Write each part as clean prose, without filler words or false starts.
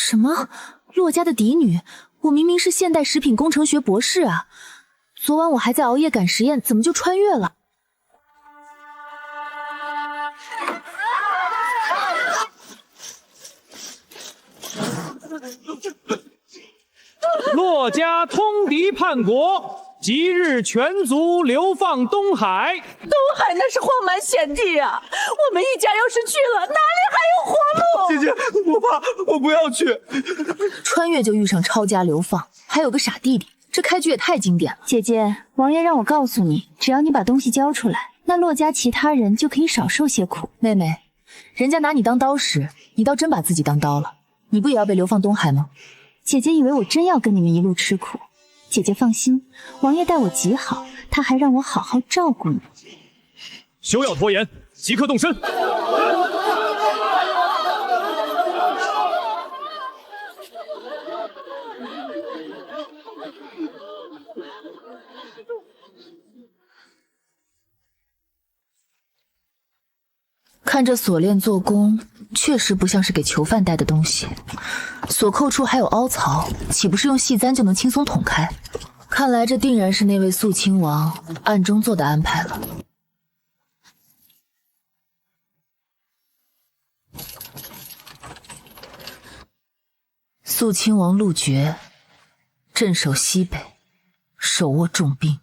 什麼？洛家的嫡女？我明明是现代食品工程学博士啊！昨晚我还在熬夜赶实驗，怎么就穿越了？洛家通敌叛国，即日全族流放东海。东海那是荒蛮险地啊！我们一家要是去了，哪里还有活路？姐姐，我怕，我不要去。穿越就遇上抄家流放，还有个傻弟弟，这开局也太经典了。姐姐，王爷让我告訴你，只要你把東西交出来，那洛家其他人就可以少受些苦。妹妹，人家拿你当刀使，你倒真把自己当刀了。你不也要被流放东海吗？姐姐以为我真要跟你们一路吃苦？姐姐放心，王爷待我极好，他还让我好好照顧你。休要拖延，即刻动身！看这锁链做工，确實不像是給囚犯戴的東西。鎖扣處還有凹槽，豈不是用細簪就能輕鬆捅開？看來這定然是那位肅親王暗中做的安排了。肃親王陸絕，鎮守西北，手握重兵。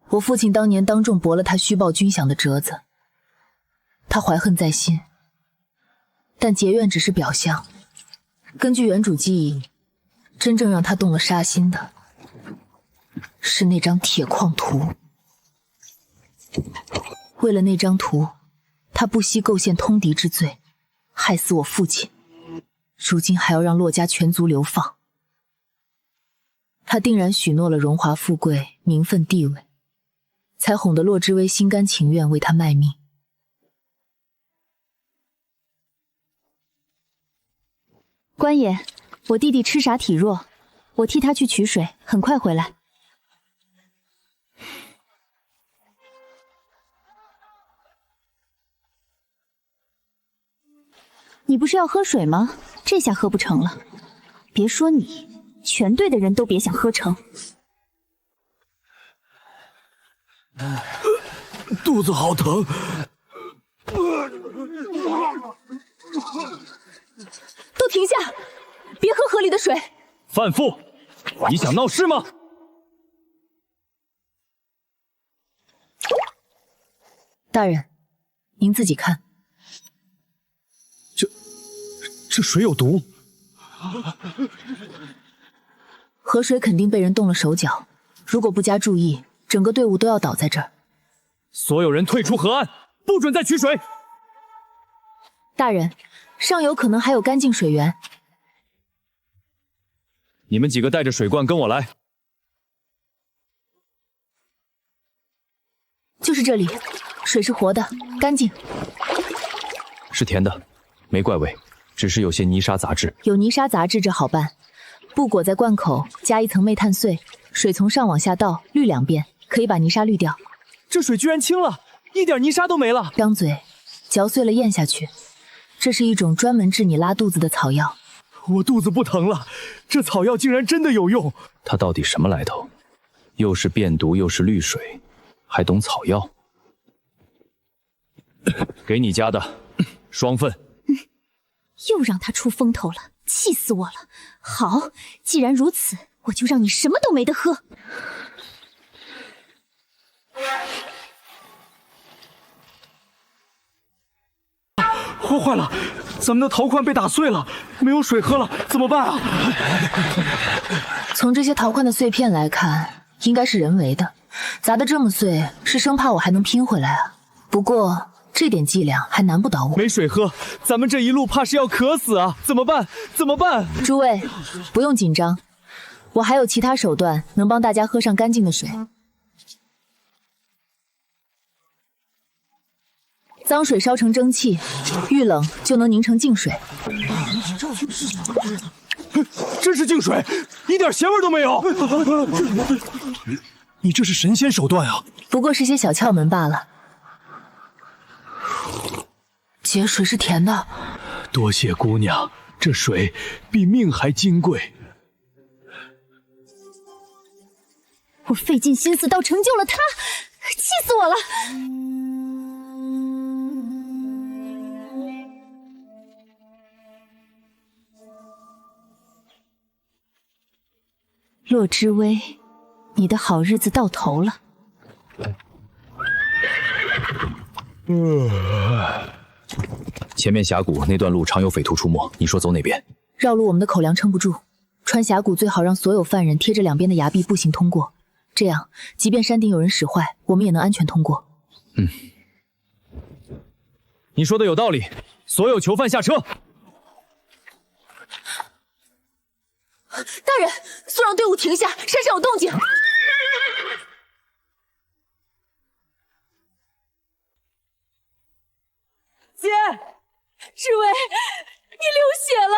我父親當年當眾駁了他虛報軍饷的折子。他懷恨在心，但結怨只是表象。根據原主記憶，真正讓他動了殺心的，是那張鐵礦圖。為了那張圖，他不惜構陷通敵之罪，害死我父親。如今還要讓洛家全族流放。他定然許諾了榮華富貴、名分地位，才哄得洛之威心甘情願為他賣命。官爺，我弟弟痴傻體弱，我替他去取水，很快回來。你不是要喝水嗎？這下喝不成了。別說你，全隊的人都別想喝成。肚子好疼。都停下！別喝河裡的水！范婦，你想鬧事嗎？大人，您自己看。這水有毒。河水肯定被人動了手腳，如果不加注意，整個隊伍都要倒在這兒。所有人退出河岸，不准再取水！大人，上游可能還有乾淨水源。你們幾個帶着水罐跟我來。就是這裡，水是活的，乾淨。是甜的，沒怪味，只是有些泥沙雜質。有泥沙雜質這好辦，布裹在罐口，加一層煤炭碎，水從上往下倒，濾2遍，可以把泥沙濾掉。這水居然清了，一點泥沙都沒了。張嘴，嚼碎了咽下去。這是一種專門治你拉肚子的草藥。我肚子不疼了，這草藥竟然真的有用。它到底什麼來頭？又是變毒，又是濾水，還懂草藥？給你家的，雙份。又讓他出風頭了，氣死我了。好，既然如此，我就讓你什麼都沒得喝。壞了，咱們的陶罐被打碎了，沒有水喝了，怎麼辦啊？從這些陶罐的碎片來看，應該是人為的，砸得這麼碎，是生怕我還能拼回來啊。不過這點伎倆還難不倒我。沒水喝，咱們這一路怕是要渴死啊！怎麼辦？怎麼辦？諸位，不用緊張，我還有其他手段能幫大家喝上乾淨的水。髒水燒成蒸汽，遇冷就能凝成淨水。真是淨水，一點鹹味都沒有。你這是神仙手段啊！不過是些小竅門罷了。姐，水是甜的。多謝姑娘，這水比命還金貴。我費盡心思倒成就了他，氣死我了！洛之威，你的好日子到头了。前面峡谷那段路常有匪徒出没，你说走哪边？繞路我们的口粮撐不住，穿峽谷最好讓所有犯人貼着兩邊的崖壁步行通過，這樣即便山頂有人使壞，我們也能安全通過。你說的有道理，所有囚犯下車。大人，速讓队伍停下，山上有動靜。姐，志威，你流血了。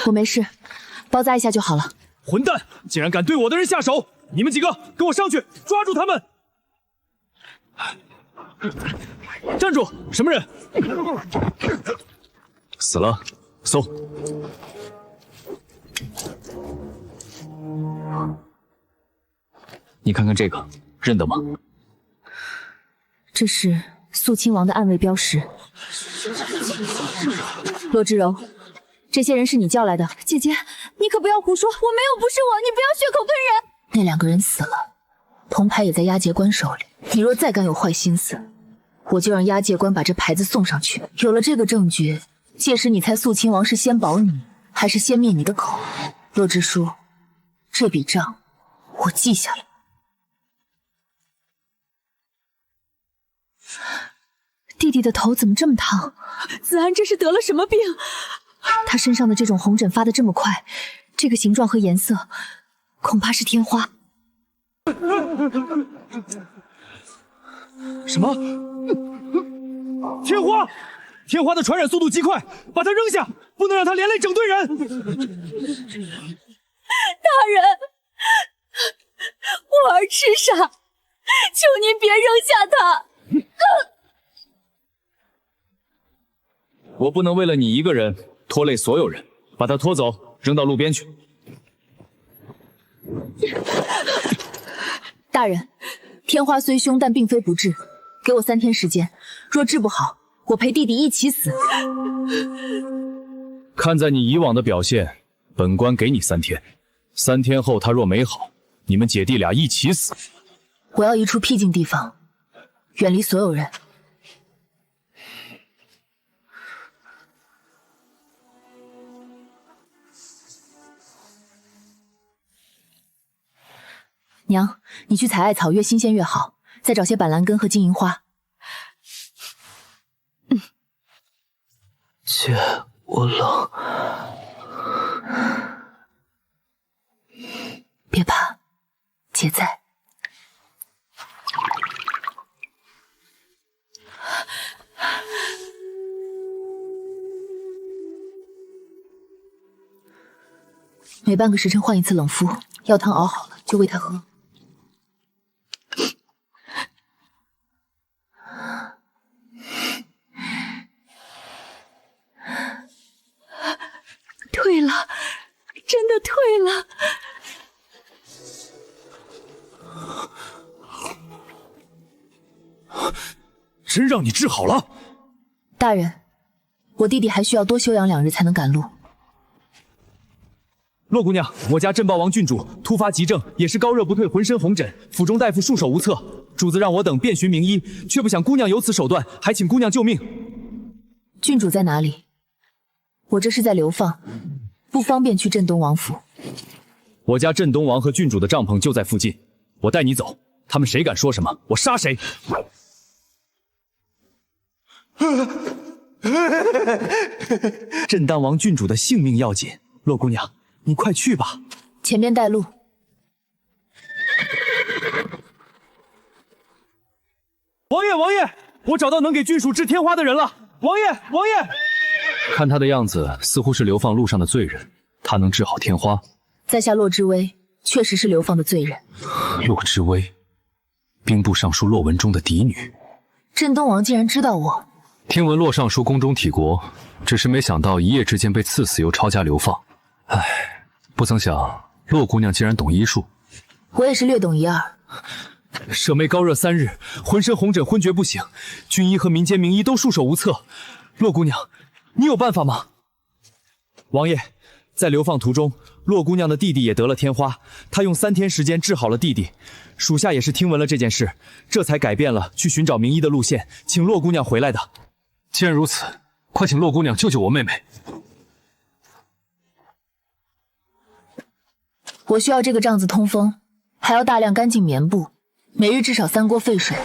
我没事，包扎一下就好了。混蛋，竟然敢对我的人下手！你们几个跟我上去，抓住他们！站住！什么人？死了。搜！你看看这个，認得嗎？這是肅親王的暗衛標識。洛之柔，這些人是你叫來的。姐姐，你可不要胡說，我沒有，不是我，你不要血口噴人。那兩個人死了，銅牌也在押解官手裡。你若再敢有壞心思，我就讓押解官把這牌子送上去。有了這個證據，屆時你猜肅親王是先保你，還是先滅你的口？洛之書，這筆賬我記下了。弟弟的頭怎麼這麼燙？子安這是得了什麼病？他身上的這種紅疹發得這麼快，這個形狀和顏色，恐怕是天花。什麼？天花！天花的傳染速度極快，把它扔下，不能讓它連累整隊人。大人，我兒痴傻，求您別扔下他。我不能為了你一個人拖累所有人，把他拖走，扔到路邊去。大人，天花雖兇，但並非不治，給我3天時間，若治不好，我陪弟弟一起死。看在你以往的表現，本官給你3天，3天後他若沒好，你們姐弟倆一起死。我要一處僻靜地方，遠離所有人。娘，你去採艾草，越新鮮越好，再找些板藍根和金銀花。姐，我冷。別怕，姐在。每半個時辰換一次冷敷，藥湯熬好了就餵他喝。退了，真的退了。真讓你治好了。大人，我弟弟還需要多休養2日才能趕路。洛姑娘，我家鎮豹王郡主突發急症，也是高熱不退，渾身紅疹，府中大夫束手無策。主子讓我等遍尋名醫，卻不想姑娘有此手段，還請姑娘救命。郡主在哪裡？我這是在流放，不方便去鎮東王府。我家鎮東王和郡主的帳篷就在附近，我帶你走，他們誰敢說什麼，我殺誰。鎮當王郡主的性命要緊，洛姑娘，你快去吧。前邊帶路。王爺，王爺，我找到能給郡主治天花的人了。王爺，王爺。看他的樣子，似乎是流放路上的罪人，他能治好天花。在下洛之威，確實是流放的罪人。洛之威，兵部尚書洛文中的嫡女。鎮東王竟然知道我，聽聞洛尚書宮中體國，只是沒想到一夜之間被賜死又抄家流放。唉，不曾想洛姑娘竟然懂醫術。我也是略懂一二。舍妹高熱3日，渾身紅疹，昏厥不醒，軍醫和民間名醫都束手無策。洛姑娘，你有辦法嗎？王爺，在流放途中，洛姑娘的弟弟也得了天花，她用3天時間治好了弟弟。属下也是聽聞了這件事，這才改變了去尋找名醫的路線，請洛姑娘回來的。既然如此，快請洛姑娘救救我妹妹。我需要這個帳子通風，還要大量乾淨棉布，每日至少3鍋沸水。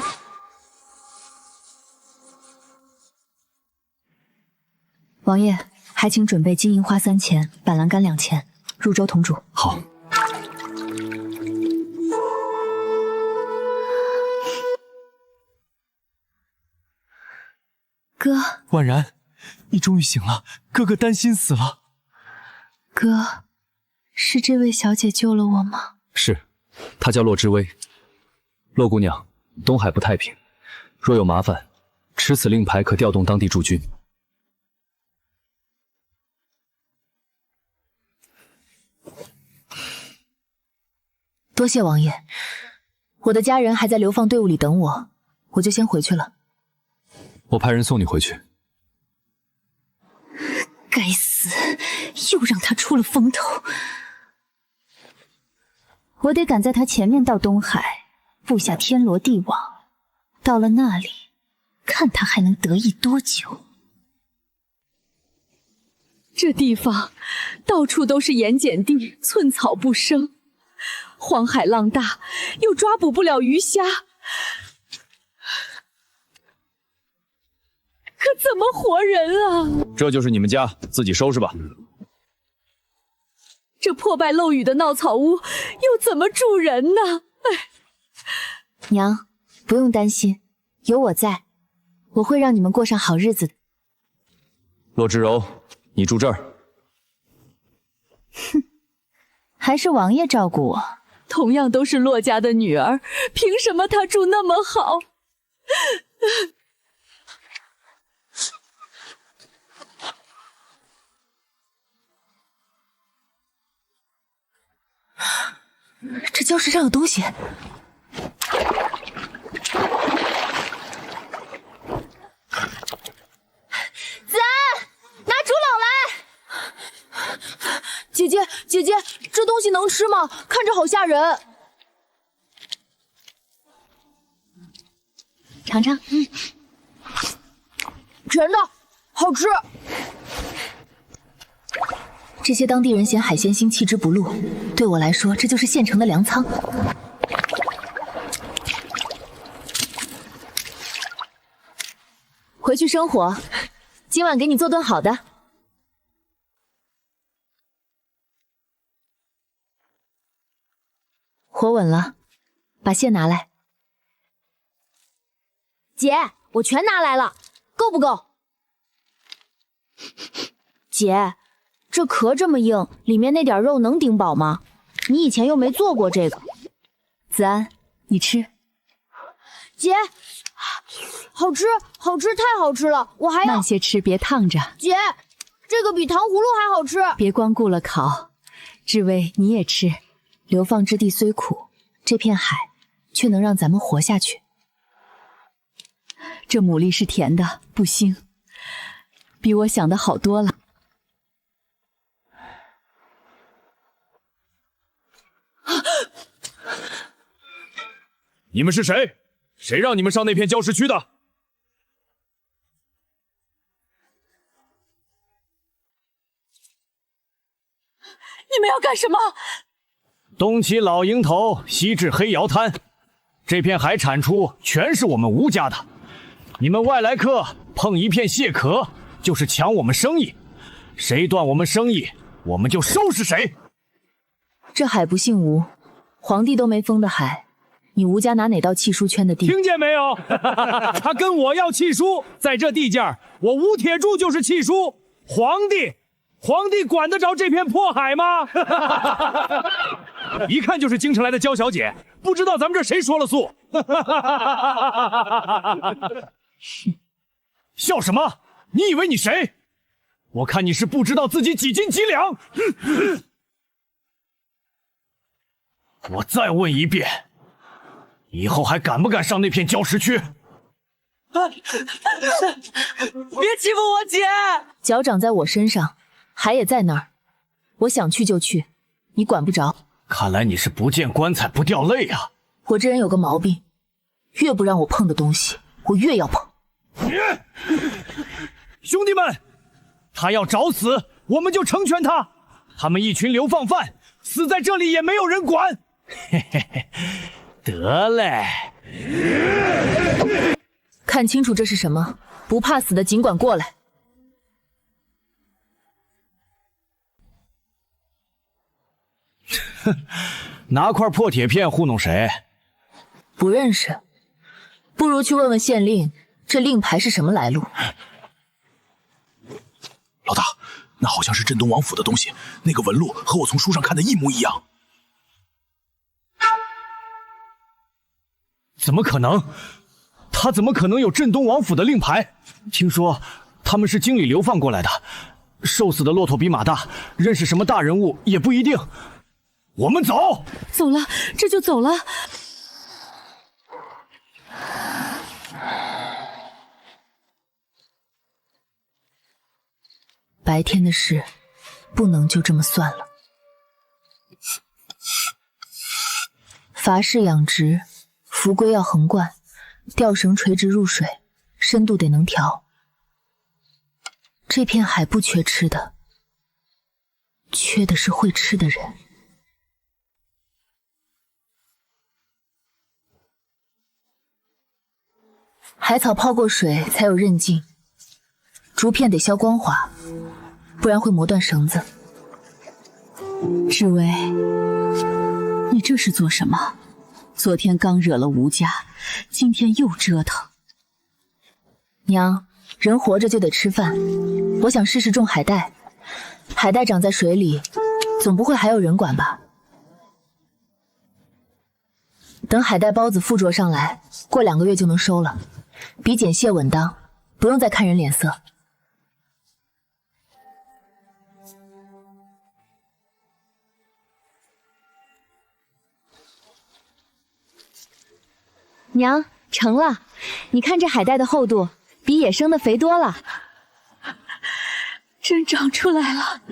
王爺，還請準備金銀花3錢，板藍根2錢，入粥同煮。好。哥，婉然，你終於醒了，哥哥擔心死了。哥，是這位小姐救了我嗎？是，她叫洛之薇。洛姑娘，東海不太平，若有麻煩，持此令牌可調動當地駐軍。多謝王爺，我的家人還在流放隊伍裡等我，我就先回去了。我派人送你回去。該死，又讓他出了風頭。我得趕在他前面到東海，布下天羅地網。到了那裡，看他還能得意多久。這地方到處都是鹽鹼地，寸草不生，荒海浪大，又抓捕不了魚蝦，可怎麼活人啊？這就是你們家，自己收拾吧。這破敗漏雨的鬧草屋，又怎麼住人呢？哎，娘，不用擔心，有我在，我會讓你們過上好日子的。洛之柔，你住這兒。哼，還是王爺照顧我。同樣都是洛家的女兒，憑什麼她住那麼好？这礁石上有東西。子安，拿竹篓來！姐姐，姐姐，這東西能吃嗎？看着好嚇人。嘗嘗，甜的，好吃。這些當地人嫌海鮮腥棄之不露，對我來說，這就是現成的糧倉。回去生火，今晚給你做頓好的。火穩了，把線拿來。姐，我全拿來了，夠不夠？姐，這殼這麼硬，裡面那點肉能頂飽嗎？你以前又沒做過這個。子安，你吃。姐，好吃，好吃，太好吃了！我還要慢些吃，別燙着。姐，這個比糖葫蘆還好吃。別光顧了烤，志薇你也吃。流放之地雖苦，這片海卻能讓咱們活下去。這牡蠣是甜的，不腥，比我想的好多了。你們是誰？誰讓你們上那片礁石區的？你們要幹什麼？東起老營頭，西至黑窯灘，這片海產出全是我們吳家的。你們外來客碰一片蟹殼，就是搶我們生意。誰斷我們生意，我們就收拾誰。這海不姓吳，皇帝都沒封的海，你吳家拿哪道契書圈的地？聽見沒有？他跟我要契書，在這地界，我吳鐵柱就是契書。皇帝管得着這片破海嗎？一看就是京城來的嬌小姐，不知道咱們這誰說了算。笑什麼？你以為你誰？我看你是不知道自己几斤幾两。我再問一遍，以後還敢不敢上那片礁石區？別欺負我姐！脚長在我身上，海也在那兒，我想去就去，你管不着。看來你是不見棺材不掉淚啊！我这人有個毛病，越不讓我碰的東西，我越要碰。兄弟們，他要找死，我們就成全他。他們一群流放犯，死在這裡也沒有人管。嘿嘿嘿，得嘞。看清楚這是什麼，不怕死的儘管過來。拿塊破鐵片糊弄誰？不認識，不如去問問縣令，這令牌是什麼來路？老大，那好像是鎮東王府的東西，那個紋路和我從書上看的一模一樣。怎麼可能？他怎麼可能有鎮東王府的令牌？聽說他們是京裡流放過來的，瘦死的骆驼比馬大，認識什麼大人物也不一定。我們走。走了，這就走了。白天的事不能就这麼算了。伐氏養殖，浮龜要橫貫，吊繩垂直入水，深度得能調。這片海不缺吃的，缺的是會吃的人。海草泡過水才有韌勁，竹片得削光滑，不然會磨斷繩子。志威，你這是做什麼？昨天剛惹了吳家，今天又折騰。娘，人活着就得吃飯，我想試試種海帶。海帶長在水裡，總不會還有人管吧？等海帶包子附着上來，過2個月就能收了，比撿蟹穩當，不用再看人臉色。娘，成了，你看这海带的厚度，比野生的肥多了。真长出来了。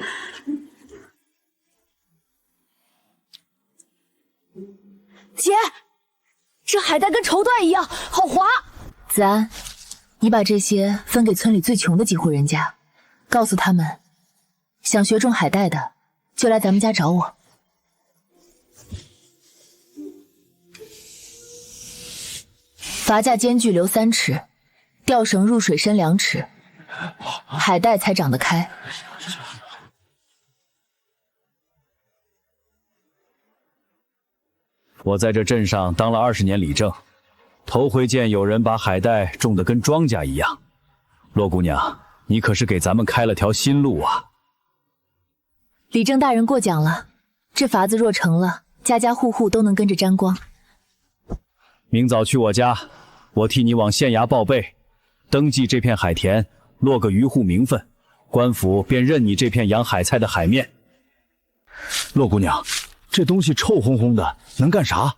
姐，这海带跟绸缎一樣，好滑。子安，你把這些分給村裡最窮的幾戶人家，告訴他們，想學種海帶的，就來咱們家找我。筏架間距留3尺，吊繩入水深2尺，海帶才長得開。我在這鎮上當了20年里正，頭回見有人把海帶種得跟莊稼一樣。洛姑娘，你可是給咱們開了條新路啊！里正大人過獎了，這法子若成了，家家戶戶都能跟着沾光。明早去我家，我替你往縣衙報備，登記這片海田，落個漁戶名分，官府便認你這片養海菜的海面。洛姑娘，這東西臭烘烘的，能幹啥？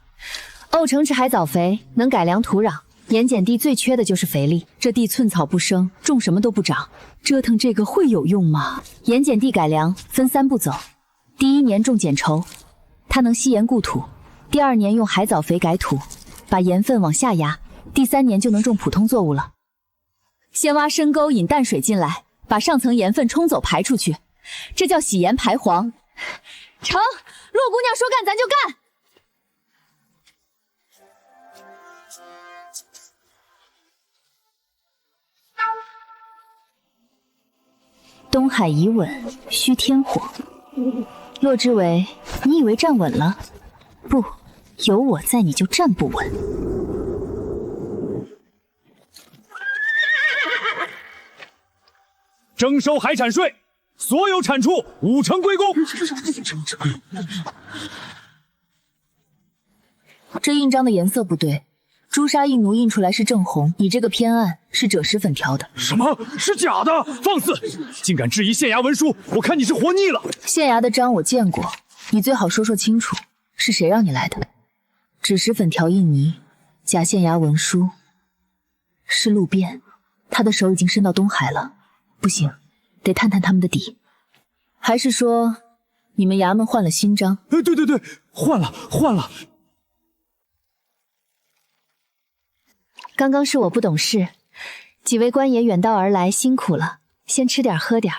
沤成池海藻肥，能改良土壤。鹽鹼地最缺的就是肥力，這地寸草不生，種什麼都不長，折騰這個會有用嗎？鹽鹼地改良分3步走，第1年種鹼稠，它能吸鹽固土；第2年用海藻肥改土，把鹽分往下壓；第3年就能種普通作物了。先挖深溝引淡水進來，把上層鹽分沖走排出去，這叫洗鹽排黃。成，洛姑娘說幹咱就幹。東海已穩，需天火。洛之為，你以為站穩了？不，有我在，你就站不穩。徵收海產稅，所有產出5成歸公。這印章的顏色不對，朱砂印奴印出來是正红，你這個偏暗是赭石粉調的。什麼？是假的？放肆！竟敢質疑县衙文書，我看你是活膩了。县衙的章我見過，你最好說說清楚，是誰讓你來的？赭石粉調印泥，假县衙文書，是路邊，他的手已經伸到東海了，不行，得探探他們的底。還是說，你們衙門換了新章？对，换了。刚刚是我不懂事，几位官爷遠道而來，辛苦了，先吃點喝點。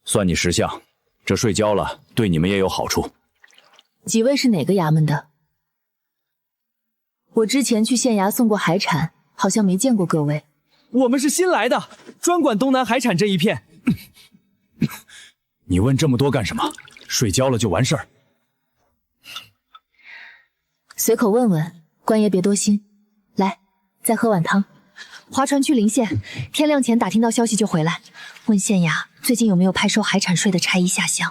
算你识相，這稅交了，對你們也有好處。幾位是哪個衙門的？我之前去縣衙送過海產，好像沒見過各位。我們是新來的，專管東南海產這一片。你問這麼多幹什麼？稅交了就完事兒。隨口問問，官爺別多心。來，再喝碗湯。划船去臨縣，天亮前打聽到消息就回來。問縣衙最近有沒有派收海產稅的差役下鄉。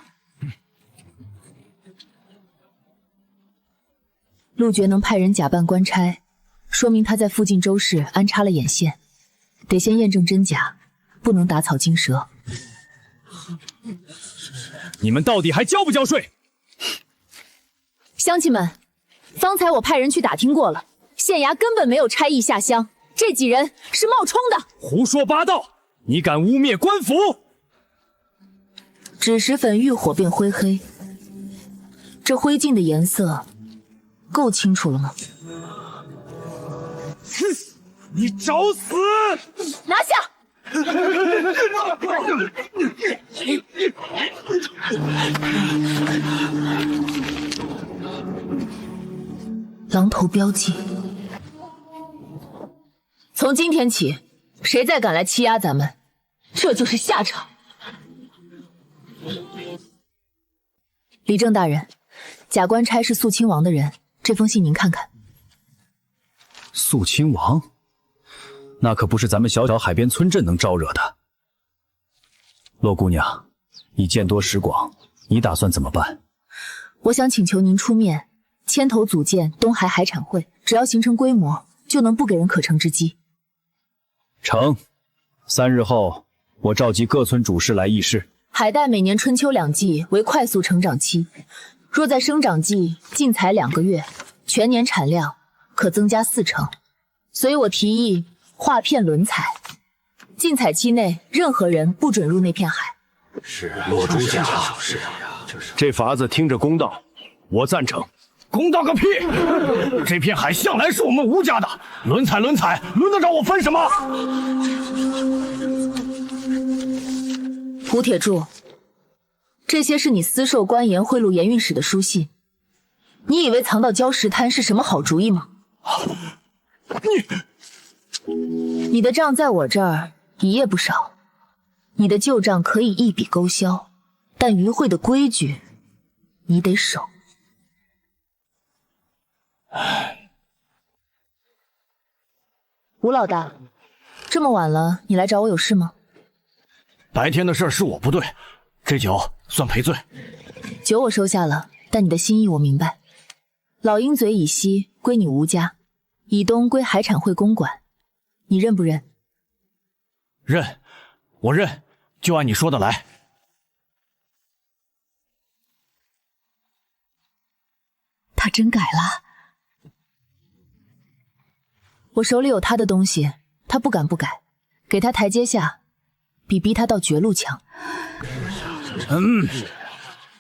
陸爵能派人假扮官差，說明他在附近州市安插了眼線，得先驗證真假，不能打草驚蛇。你們到底還交不交稅？鄉親們，方才我派人去打聽過了，縣衙根本沒有差役下鄉，這幾人是冒充的。胡說八道！你敢污蔑官府？赭石粉遇火變灰黑，這灰燼的顏色夠清楚了嗎？哼！你找死！拿下！狼頭標記。從今天起，誰再敢來欺壓咱們，這就是下場。李正大人，假官差是肅親王的人，這封信您看看。肃親王？那可不是咱們小小海邊村鎮能招惹的。洛姑娘，你見多識廣，你打算怎麼辦？我想請求您出面，牽頭組建東海海產會，只要形成規模，就能不給人可乘之機。成，3日後我召集各村主事來議事。海帶每年春秋2季為快速成長期，若在生長季禁採2個月，全年產量可增加40%。所以我提議劃片輪採，禁採期內任何人不准入那片海。是洛主講，這法子聽着公道，我贊成。公道個屁！這片海向來是我們吳家的，輪採，輪得着我分什麼？胡鐵柱，這些是你私授官鹽賄賂鹽運使的書信，你以為藏到礁石灘是什麼好主意嗎？你的賬在我這兒一夜不少，你的舊賬可以一筆勾銷，但與會的規矩你得守。吳老大，這麼晚了，你來找我有事嗎？白天的事是我不對，這酒算賠罪。酒我收下了，但你的心意我明白。老鷹嘴以西歸你吳家，以東歸海產會公管，你認不認？認，我認，就按你說的來。他真改了。我手裡有他的東西，他不敢不改，給他台階下，比逼他到絕路強。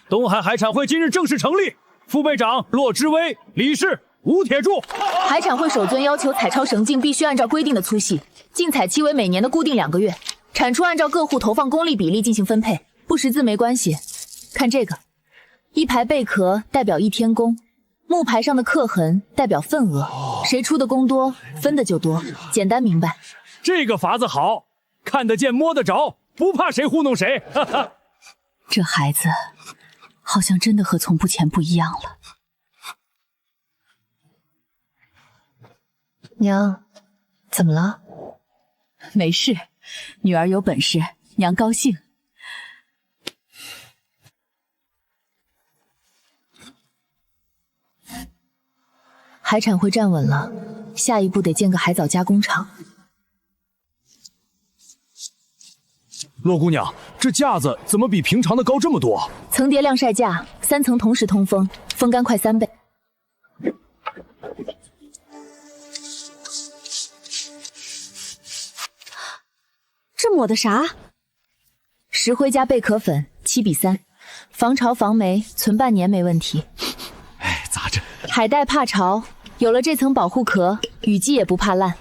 東海海產會今日正式成立，副會長駱之威，理事吳鐵柱。海產會首尊要求採超繩徑必須按照規定的粗細，禁採期為每年的固定2個月，產出按照各戶投放公粒比例進行分配，不識字沒關係。看這個，一排貝殼代表1天工，木牌上的刻痕代表份額，誰出的工多，分的就多，簡單明白。這個法子好，看得見摸得着，不怕誰糊弄誰。哈哈，這孩子好像真的和從不前不一樣了。娘，怎麼了？沒事，女兒有本事，娘高興。海產會站穩了，下一步得建個海藻加工廠。洛姑娘，這架子怎麼比平常的高這麼多？層疊晾曬架，3層同時通風，風乾快3倍。這抹的啥？石灰加贝壳粉，7:3，防潮防霉，存半年沒問題。哎，咋着？海帶怕潮，有了這層保護殼，雨季也不怕爛。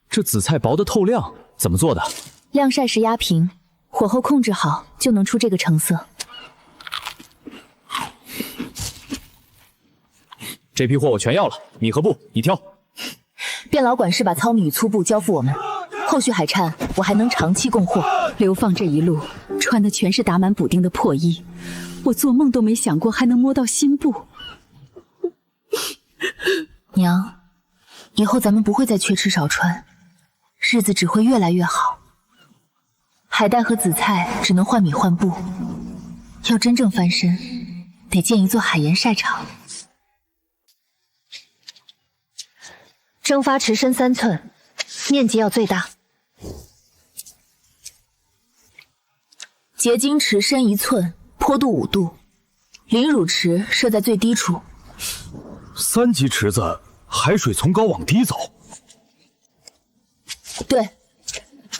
這紫菜薄得透亮，怎麼做的？晾曬時壓平，火候控制好，就能出這個成色。這批貨我全要了，米和布你挑。卞老管事把糙米与粗布交付我們，後續海產我還能长期供貨。流放這一路穿的全是打滿補丁的破衣，我做夢都沒想過還能摸到新布。娘，以後咱們不会再缺吃少穿，日子只会越來越好。海帶和紫菜只能換米換布，要真正翻身，得建一座海鹽曬場。蒸發池深3寸，面積要最大。結晶池深1寸，坡度5度，淋乳池設在最低處。3級池子，海水從高往低走。對，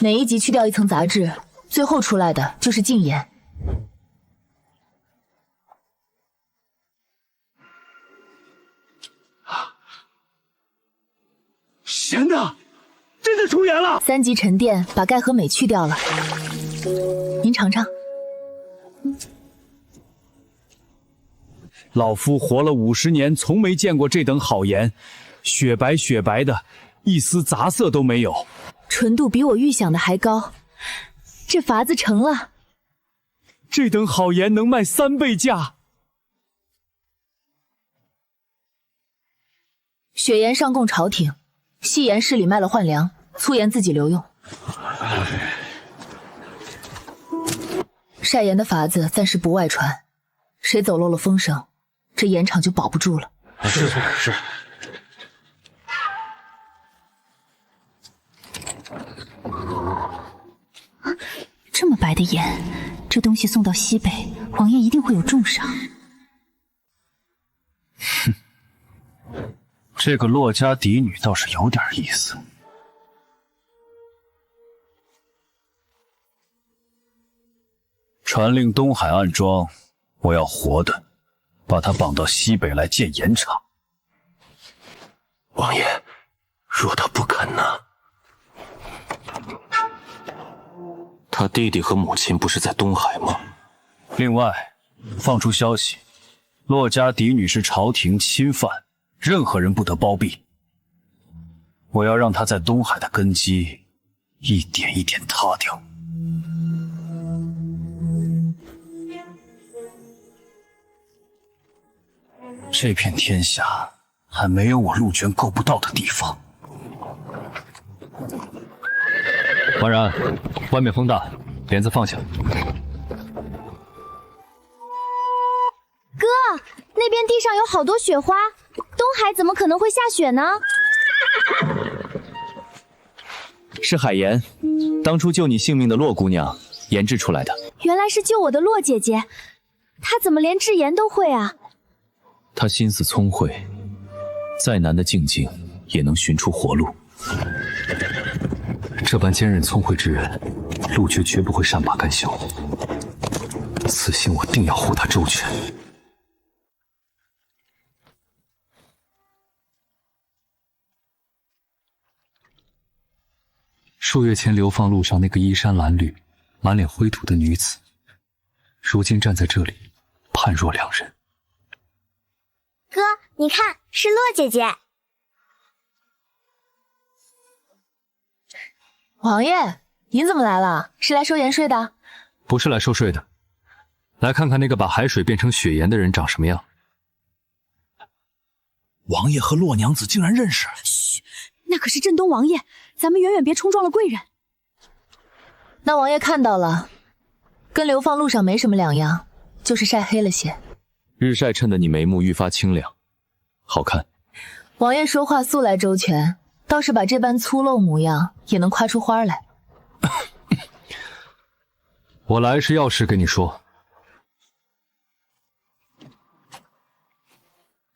每一級去掉一層雜質，最後出來的就是淨鹽。咸的，真的出盐了。3级沉澱把钙和鎂去掉了，您尝尝。老夫活了50年，从没見過這等好鹽，雪白雪白的，一絲雜色都沒有，純度比我預想的還高，這法子成了。這等好鹽能賣3倍價。雪鹽上供朝廷，細鹽市裡賣了換糧，粗鹽自己留用。曬鹽的法子暫時不外傳，誰走漏了風聲，這鹽廠就保不住了。是。這麼白的鹽，這東西送到西北，王爺一定會有重賞。哼，這個洛家嫡女倒是有點意思。傳令東海岸莊，我要活的，把他綁到西北來建鹽場。王爺，若他不肯呢？他弟弟和母親不是在東海嗎？另外，放出消息，洛家嫡女是朝廷亲犯，任何人不得包庇。我要讓他在東海的根基一點一點塌掉。這片天下還沒有我陸娟夠不到的地方。婉然，外面風大，簾子放下。哥，那邊地上有好多雪花，東海怎麼可能會下雪呢？是海鹽，當初救你性命的洛姑娘研制出來的。原來是救我的洛姐姐，她怎麼連制鹽都會啊？她心思聰慧，再難的境境也能尋出活路。這般堅韌聰慧之人，陸絕絕不會善罷甘休。此行我定要護她周全。數月前流放路上那個衣衫襤褸、滿臉灰土的女子，如今站在這裡，判若兩人。哥，你看，是洛姐姐。王爺，您怎麼來了？是來收鹽稅的？不是來收稅的，來看看那個把海水變成雪鹽的人長什麼樣。王爺和洛娘子竟然認識？噓，那可是鎮東王爺，咱們遠遠別衝撞了貴人。那王爺看到了，跟流放路上没什麼兩樣，就是曬黑了些。日曬襯得你眉目愈發清亮，好看。王爺說話素來周全，倒是把這般粗陋模樣也能誇出花來。我來是要事跟你說。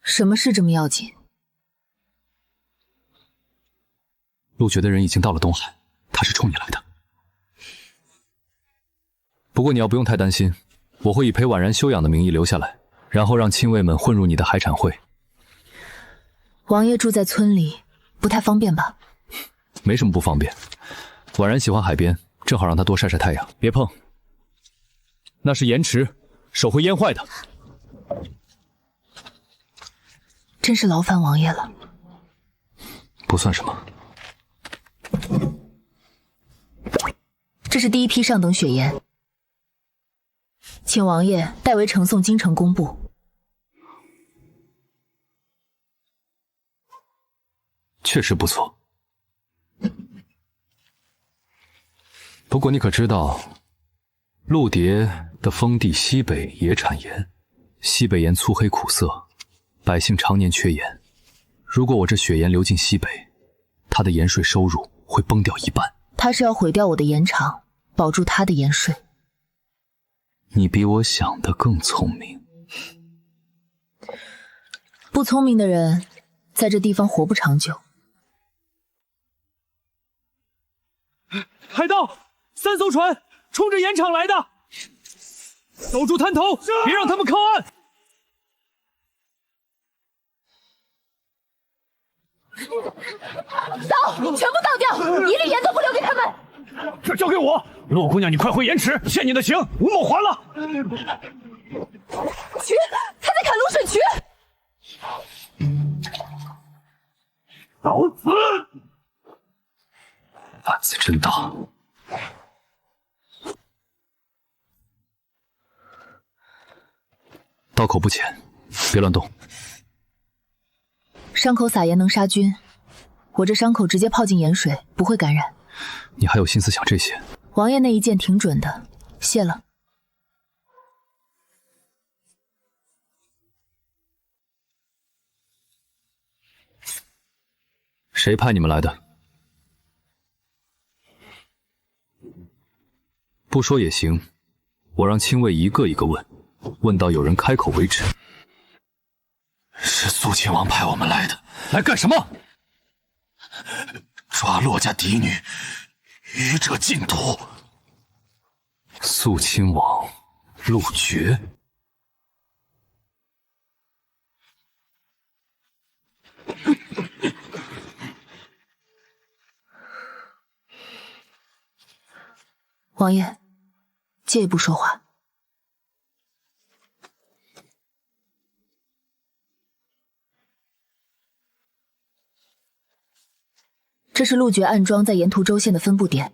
什麼事這麼要緊？陆绝的人已經到了東海，他是衝你來的。不過你要不用太擔心，我會以陪婉然休養的名義留下來，然後讓親衛們混入你的海產會。王爺住在村裡，不太方便吧？沒什麼不方便。婉然喜歡海邊，正好讓她多曬曬太陽。別碰，那是鹽池，手會淹壞的。真是勞煩王爺了。不算什麼。這是第一批上等血鹽，請王爺代為呈送京城工部。確實不錯。不過你可知道，陸蝶的封地西北也產鹽，西北鹽粗黑苦澀，百姓常年缺鹽。如果我這血鹽流進西北，他的鹽稅收入會崩掉一半。他是要毀掉我的鹽場，保住他的鹽稅。你比我想的更聰明。不聰明的人在這地方活不長久。海盜，3艘船冲着鹽場來的，守住灘頭，別讓他們靠岸。倒，全部倒掉，一粒盐都不留給他們。这交給我，洛姑娘，你快回鹽池，欠你的情，吳某還了。渠，他在砍滷水渠。找死！胆子真大。刀口不淺，別亂動。傷口撒鹽能殺菌，我這傷口直接泡進鹽水，不會感染。你還有心思想這些？王爺那一箭挺準的，謝了。誰派你們來的？不說也行，我讓親衛一個一個問，問到有人開口為止。是肃親王派我們來的。來幹什麼？抓洛家嫡女，愚者禁毒。肃親王，陸絕。王爺，借一步說話。這是陸絕暗樁在沿途州縣的分布點。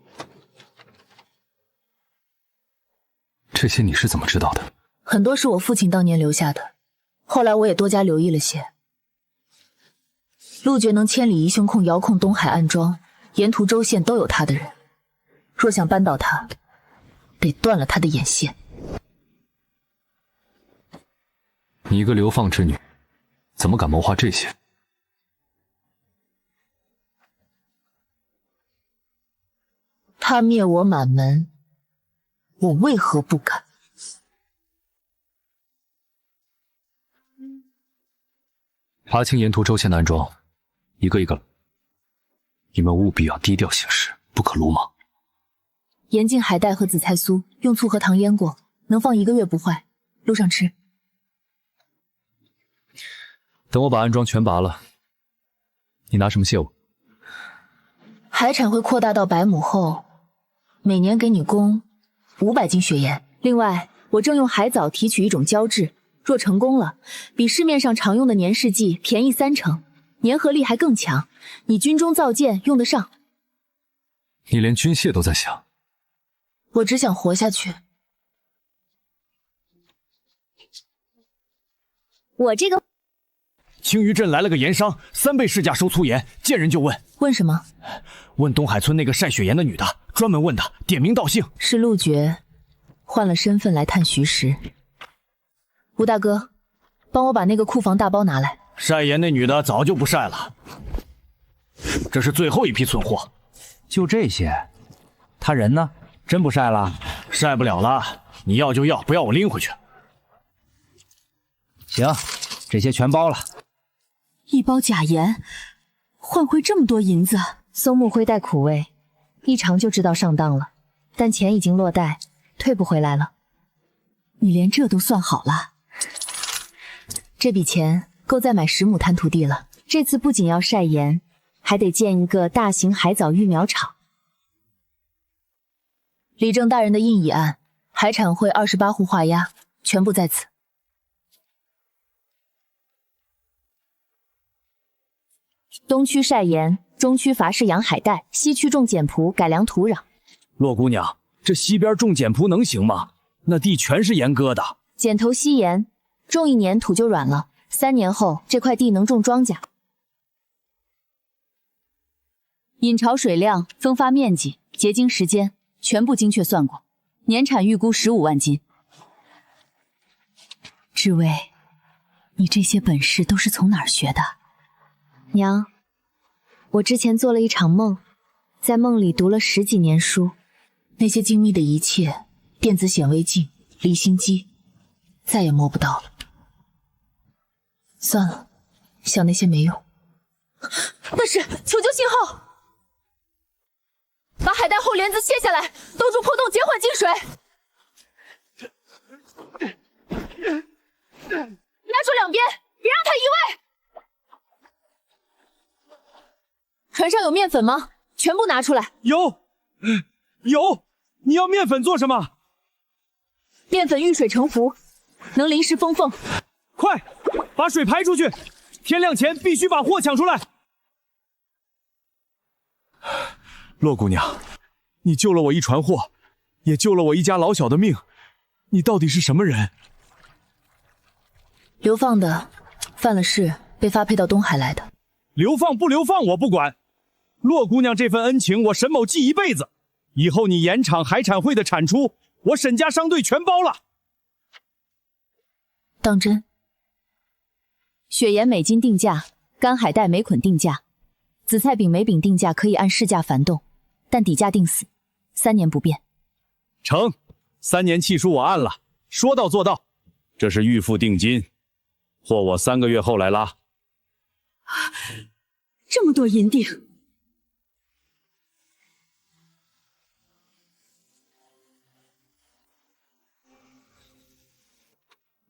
這些你是怎麼知道的？很多是我父親當年留下的，後來我也多加留意了些。陸絕能千里移胸控遙控東海暗樁，沿途州縣都有他的人。若想扳倒他，得斷了他的眼線。你一個流放之女，怎麼敢謀劃這些？他滅我滿門，我為何不敢？查清沿途州縣的暗樁，一個一個。你們務必要低調行事，不可魯莽。鹽浸海帶和紫菜酥，用醋和糖醃過，能放1個月不壞。路上吃。等我把暗樁全拔了，你拿什麼謝我？海產會擴大到100畝後，每年給你供500斤血鹽。另外，我正用海藻提取一種膠質，若成功了，比市面上常用的粘試劑便宜30%，粘合力還更強，你軍中造艦用得上。你連軍械都在想？我只想活下去。我這個青魚鎮來了個鹽商，3倍市價收粗鹽，見人就問。問什麼？問東海村那個曬血鹽的女的，專門問她，點名道姓。是陸絕，換了身份來探徐實。吳大哥，幫我把那個庫房大包拿來。曬鹽那女的早就不曬了，這是最後一批存貨。就這些？他人呢？真不曬了？曬不了了，你要就要，不要我拎回去。行，這些全包了。一包假鹽換回這麼多銀子，松木灰帶苦味，一嘗就知道上當了。但錢已經落袋，退不回来了。你連這都算好了？這筆錢夠再買10畝灘土地了。這次不僅要曬鹽，還得建一個大型海藻育苗場。李正大人的印已案，海產會28戶畫押，全部在此。東區曬鹽，中區伐氏養海帶，西區種繭蒲改良土壤。洛姑娘，這西邊種繭蒲能行嗎？那地全是鹽疙瘩。剪頭吸鹽，種1年土就軟了，3年後這塊地能種莊稼。引潮水量、分發面積、結晶時間，全部精確算過，年產預估15萬斤。志薇，你這些本事都是從哪兒學的？娘，我之前做了一場夢，在夢裡讀了10幾年書，那些精密的一切，電子顯微鏡、離心機，再也摸不到了。算了，想那些沒用。那是求救信號！把海带后帘子卸下来，兜住破洞，减緩进水。拉住兩邊，別讓它移位。船上有面粉嗎？全部拿出來。有，你要面粉做什麼？澱粉遇水成糊，能临时封缝。快，把水排出去！天亮前必須把貨搶出來。洛姑娘，你救了我一船貨，也救了我一家老小的命，你到底是什麼人？流放的，犯了事被發配到東海來的。流放不流放我不管，洛姑娘這份恩情我沈某記一輩子。以後你鹽場海產會的產出，我沈家商隊全包了。當真？雪鹽每斤定價，乾海帶每捆定價，紫菜餅每餅定價可以按市價繁動，但底價定死，3年不變。成，3年契書我按了，說到做到。這是預付定金，貨我3個月後來拉。這麼多銀锭，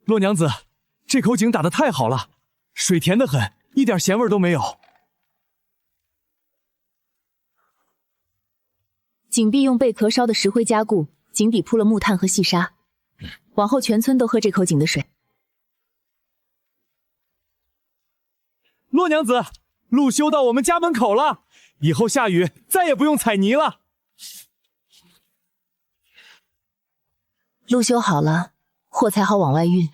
洛娘子，這口井打得太好了，水甜得很，一點鹹味都沒有。井壁用貝殼燒的石灰加固，井底鋪了木炭和細沙，往後全村都喝這口井的水。洛娘子，路修到我們家門口了，以後下雨再也不用踩泥了。路修好了，貨才好往外運。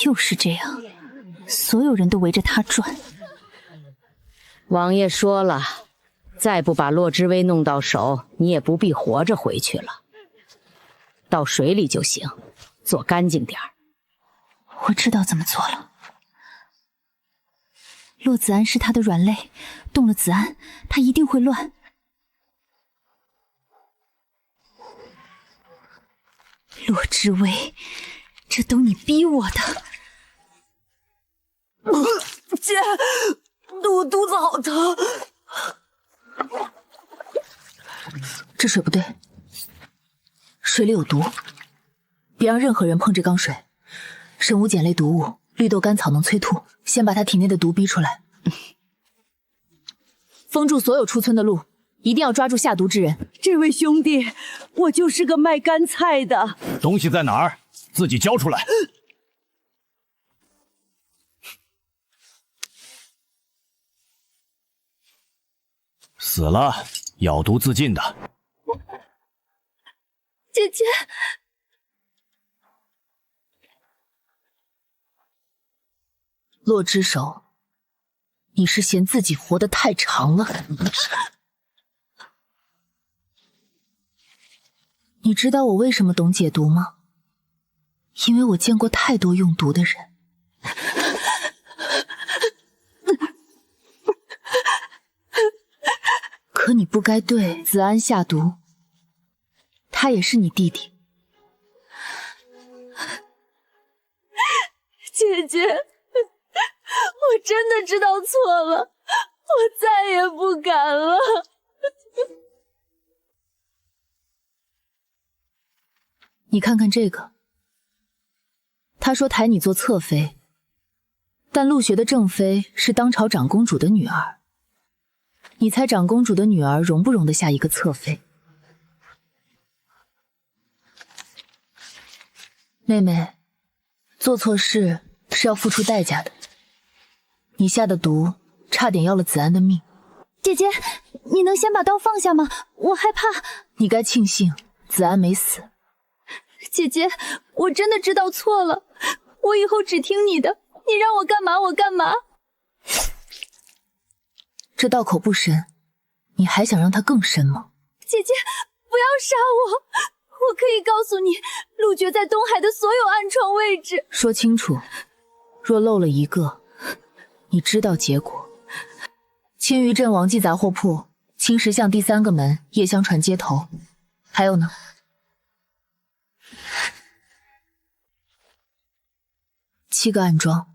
又是這樣，所有人都圍着他轉。王爺說了，再不把洛之威弄到手，你也不必活着回去了，到水裡就行，做乾淨點兒。我知道怎麼做了。洛子安是他的軟肋，動了子安，他一定會亂。洛之威，這都你逼我的。姐，我肚子好疼。這水不對，水裡有毒，別讓任何人碰這缸水。生物鹼類毒物，綠豆甘草能催吐，先把他體內的毒逼出來。封住所有出村的路，一定要抓住下毒之人。這位兄弟，我就是個賣乾菜的。東西在哪兒？自己交出來。死了，咬毒自尽的。姐姐。洛之手，你是嫌自己活得太長了？你知道我為什麼懂解毒嗎？因為我見過太多用毒的人。可你不該對子安下毒，他也是你弟弟。姐姐，我真的知道錯了，我再也不敢了。你看看这个，他說抬你做側妃，但陸學的正妃是當朝長公主的女兒，你猜長公主的女兒容不容得下一個側妃？妹妹，做錯事是要付出代價的，你下的毒差點要了子安的命。姐姐，你能先把刀放下嗎？我害怕。你該慶幸子安沒死。姐姐，我真的知道錯了，我以後只聽你的，你讓我幹嘛我幹嘛。這道口不深，你還想讓它更深嗎？姐姐，不要殺我，我可以告訴你陸絕在東海的所有暗瘡位置。說清楚，若漏了一個，你知道結果。青魚鎮王記雜貨鋪、青石巷第3個門、葉香船街頭，還有呢？7個暗樁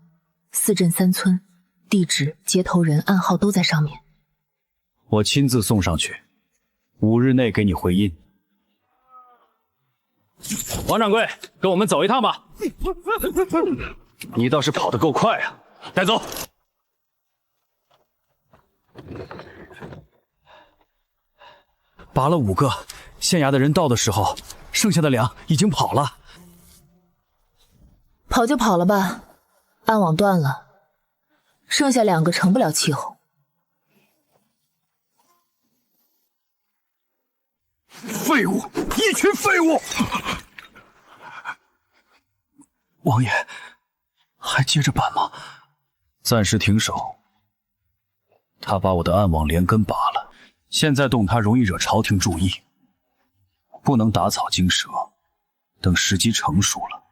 ，4鎮3村，地址、接頭人、暗號都在上面。我親自送上去，5日內給你回音。王掌櫃，跟我們走一趟吧。你倒是跑得夠快啊！帶走。拔了5個，縣衙的人到的時候，剩下的2已經跑了。跑就跑了吧，暗網斷了，剩下2個成不了氣候。廢物，一群廢物！王爺，還接着辦嗎？暫時停手。他把我的暗網連根拔了，現在動他容易惹朝廷注意，不能打草驚蛇。等時機成熟了，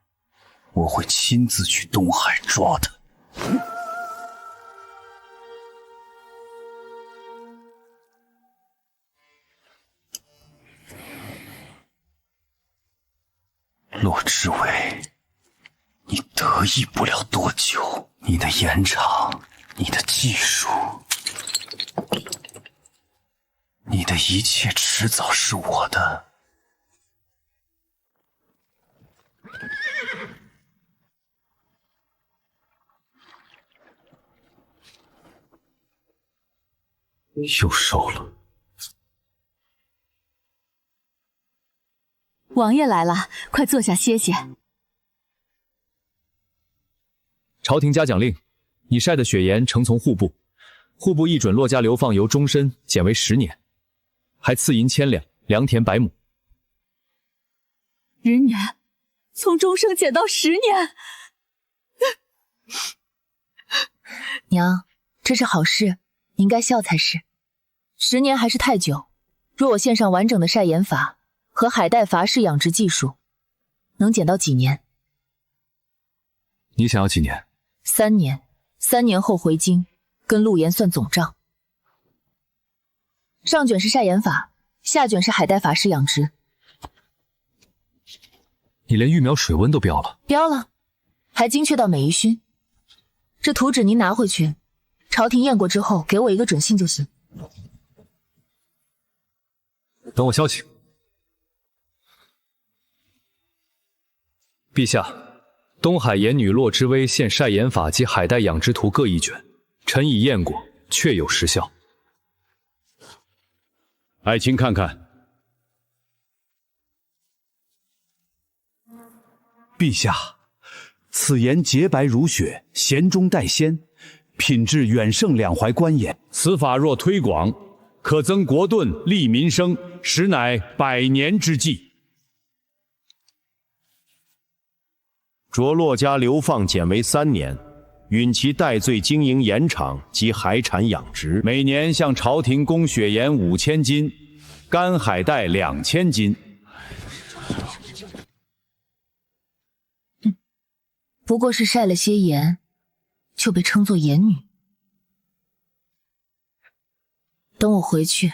我會親自去東海抓他。洛之偉，你得意不了多久，你的延長，你的技術，你的一切遲早是我的。又瘦了。王爺來了，快坐下歇歇。朝廷嘉獎令，你曬的血鹽呈從戶部，戶部議准洛家流放由終身減為10年，還賜銀1000兩，良田100畝。10年，從終生減到10年。娘，這是好事，你應該笑才是。10年還是太久，若我獻上完整的曬鹽法和海帶伐氏養殖技術，能減到幾年？你想要幾年？3年，3年後回京，跟陸岩算總賬。上卷是曬鹽法，下卷是海帶伐氏養殖。你連育苗水溫都標了？標了，還精確到每一燻。這圖紙您拿回去，朝廷驗過之後，給我一個準信就行。等我消息。陛下，東海鹽女洛之薇獻曬鹽法及海帶養殖圖各1卷，臣已驗過，確有實效。愛卿看看。陛下，此鹽潔白如雪，鹹中帶鮮，品質遠勝兩淮官鹽。此法若推廣，可增國盾，利民生，實乃100年之計。着洛家流放減為3年，允其代罪經營鹽場及海產養殖，每年向朝廷供血鹽5000斤，乾海帶2000斤。不過是曬了些鹽，就被稱作鹽女。等我回去，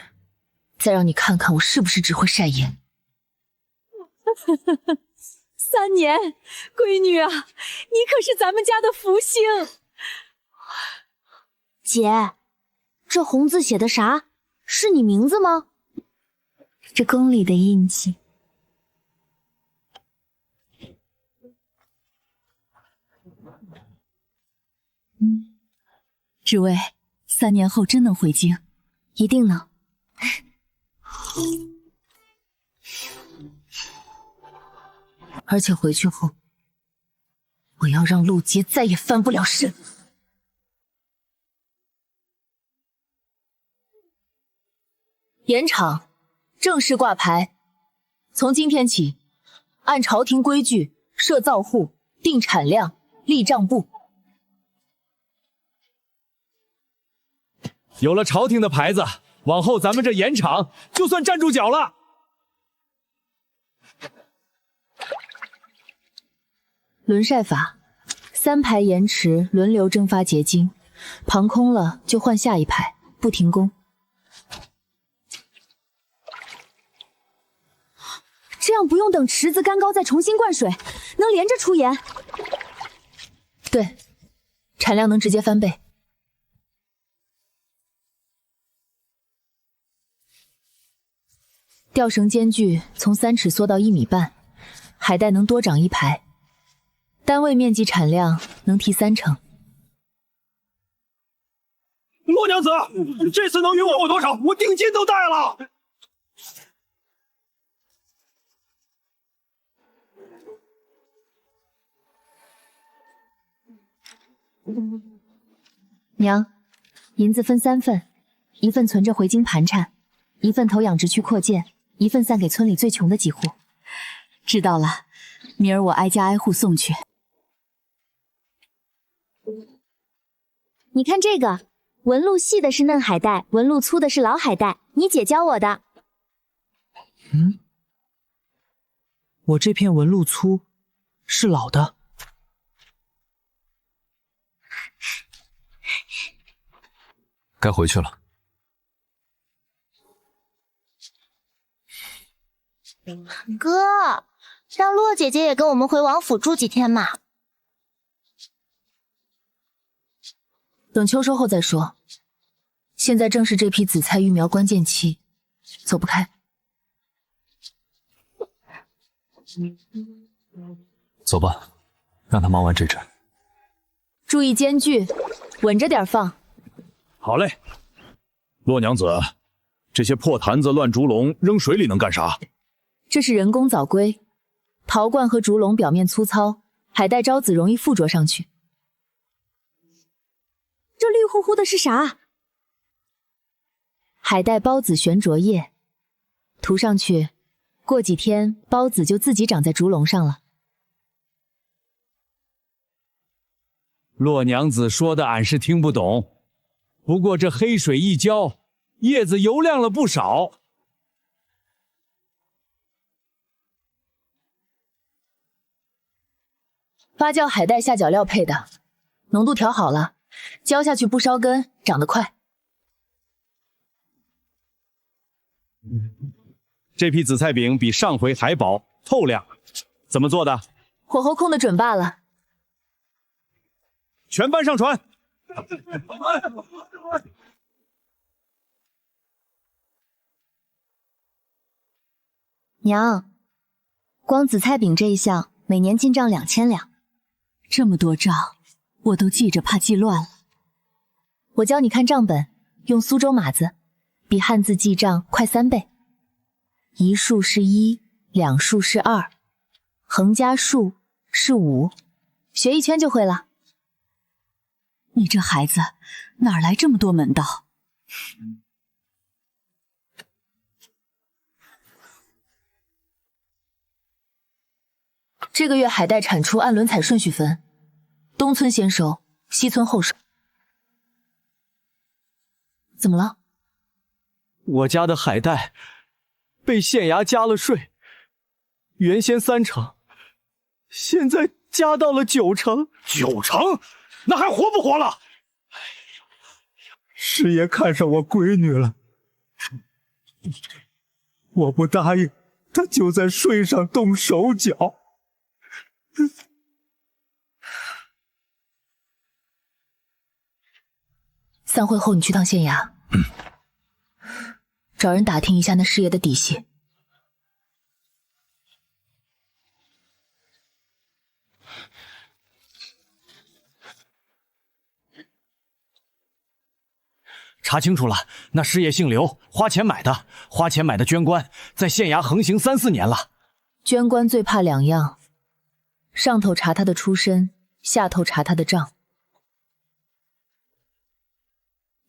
再讓你看看我是不是只会晒鹽。3年，闺女啊，你可是咱们家的福星。姐，这红字写的啥？是你名字吗？这宫里的印记。诸位，3年后真能回京？一定能。而且回去后，我要让陆杰再也翻不了身。盐场正式挂牌，从今天起，按朝廷規矩設造戶、定產量、立賬簿。有了朝廷的牌子，往後咱們這鹽場就算站住腳了。輪曬法，3排鹽池輪流蒸發結晶，旁空了就換下一排，不停工。这樣不用等池子乾高再重新灌水，能連着出鹽。对，產量能直接翻倍。吊繩間距從3尺縮到1米半，海帶能多長1排，單位面積產量能提3成。洛娘子，這次能允我多少？我定金都帶了。娘，银子分3份，1份存着回京盘纏，1份投養殖區擴建，1份散給村裡最窮的幾戶。知道了，明兒我挨家挨戶送去。你看這個，紋路細的是嫩海帶，紋路粗的是老海帶，你姐教我的。我這片紋路粗，是老的。該回去了。哥，讓洛姐姐也跟我們回王府住幾天嘛。等秋收後再說，現在正是這批紫菜育苗關鍵期，走不開。走吧，讓他忙完這陣。注意間距，穩着點放。好嘞，洛娘子，這些破罈子、亂竹籠扔水裡能幹啥？這是人工藻龜，陶罐和竹籠表面粗糙，海帶招子容易附着上去。這綠乎乎的是啥？海帶孢子懸着葉，塗上去，過幾天孢子就自己長在竹籠上了。洛娘子說的俺是聽不懂。不過這黑水一澆，葉子油亮了不少。發酵海帶下腳料配的，濃度調好了，澆下去不燒根，長得快。這批紫菜餅比上回還薄透亮，怎麼做的？火候控得準罷了。全搬上船。娘，光紫菜餅這一項每年進賬2000兩，這麼多賬我都記着，怕記亂了。我教你看賬本，用蘇州碼子，比漢字記賬快3倍。一數是1，兩數是2，橫加豎是5，學一圈就會了。你這孩子哪來這麼多門道？這個月海帶產出按輪採順序分，東村先收，西村後收。怎麼了？我家的海帶被縣衙加了稅，原先3成，現在加到了90%。90%？那还活不活了？师爷看上我闺女了，我不答应，他就在税上动手脚。散会后你去趟县衙，找人打听一下那师爷的底细。查清楚了，那师爷姓刘，花钱买的捐官，在县衙横行3、4年了。捐官最怕2样，上头查他的出身，下头查他的账。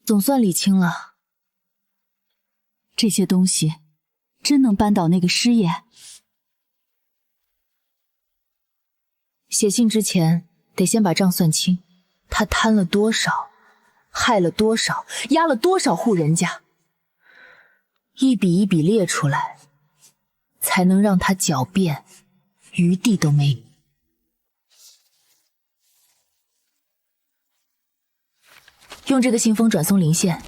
总算理清了。这些东西真能扳倒那个师爷？写信之前得先把账算清，他贪了多少，害了多少，压了多少户人家，一笔一笔列出来，才能让他狡辩，余地都没有。用这个信封转送临县，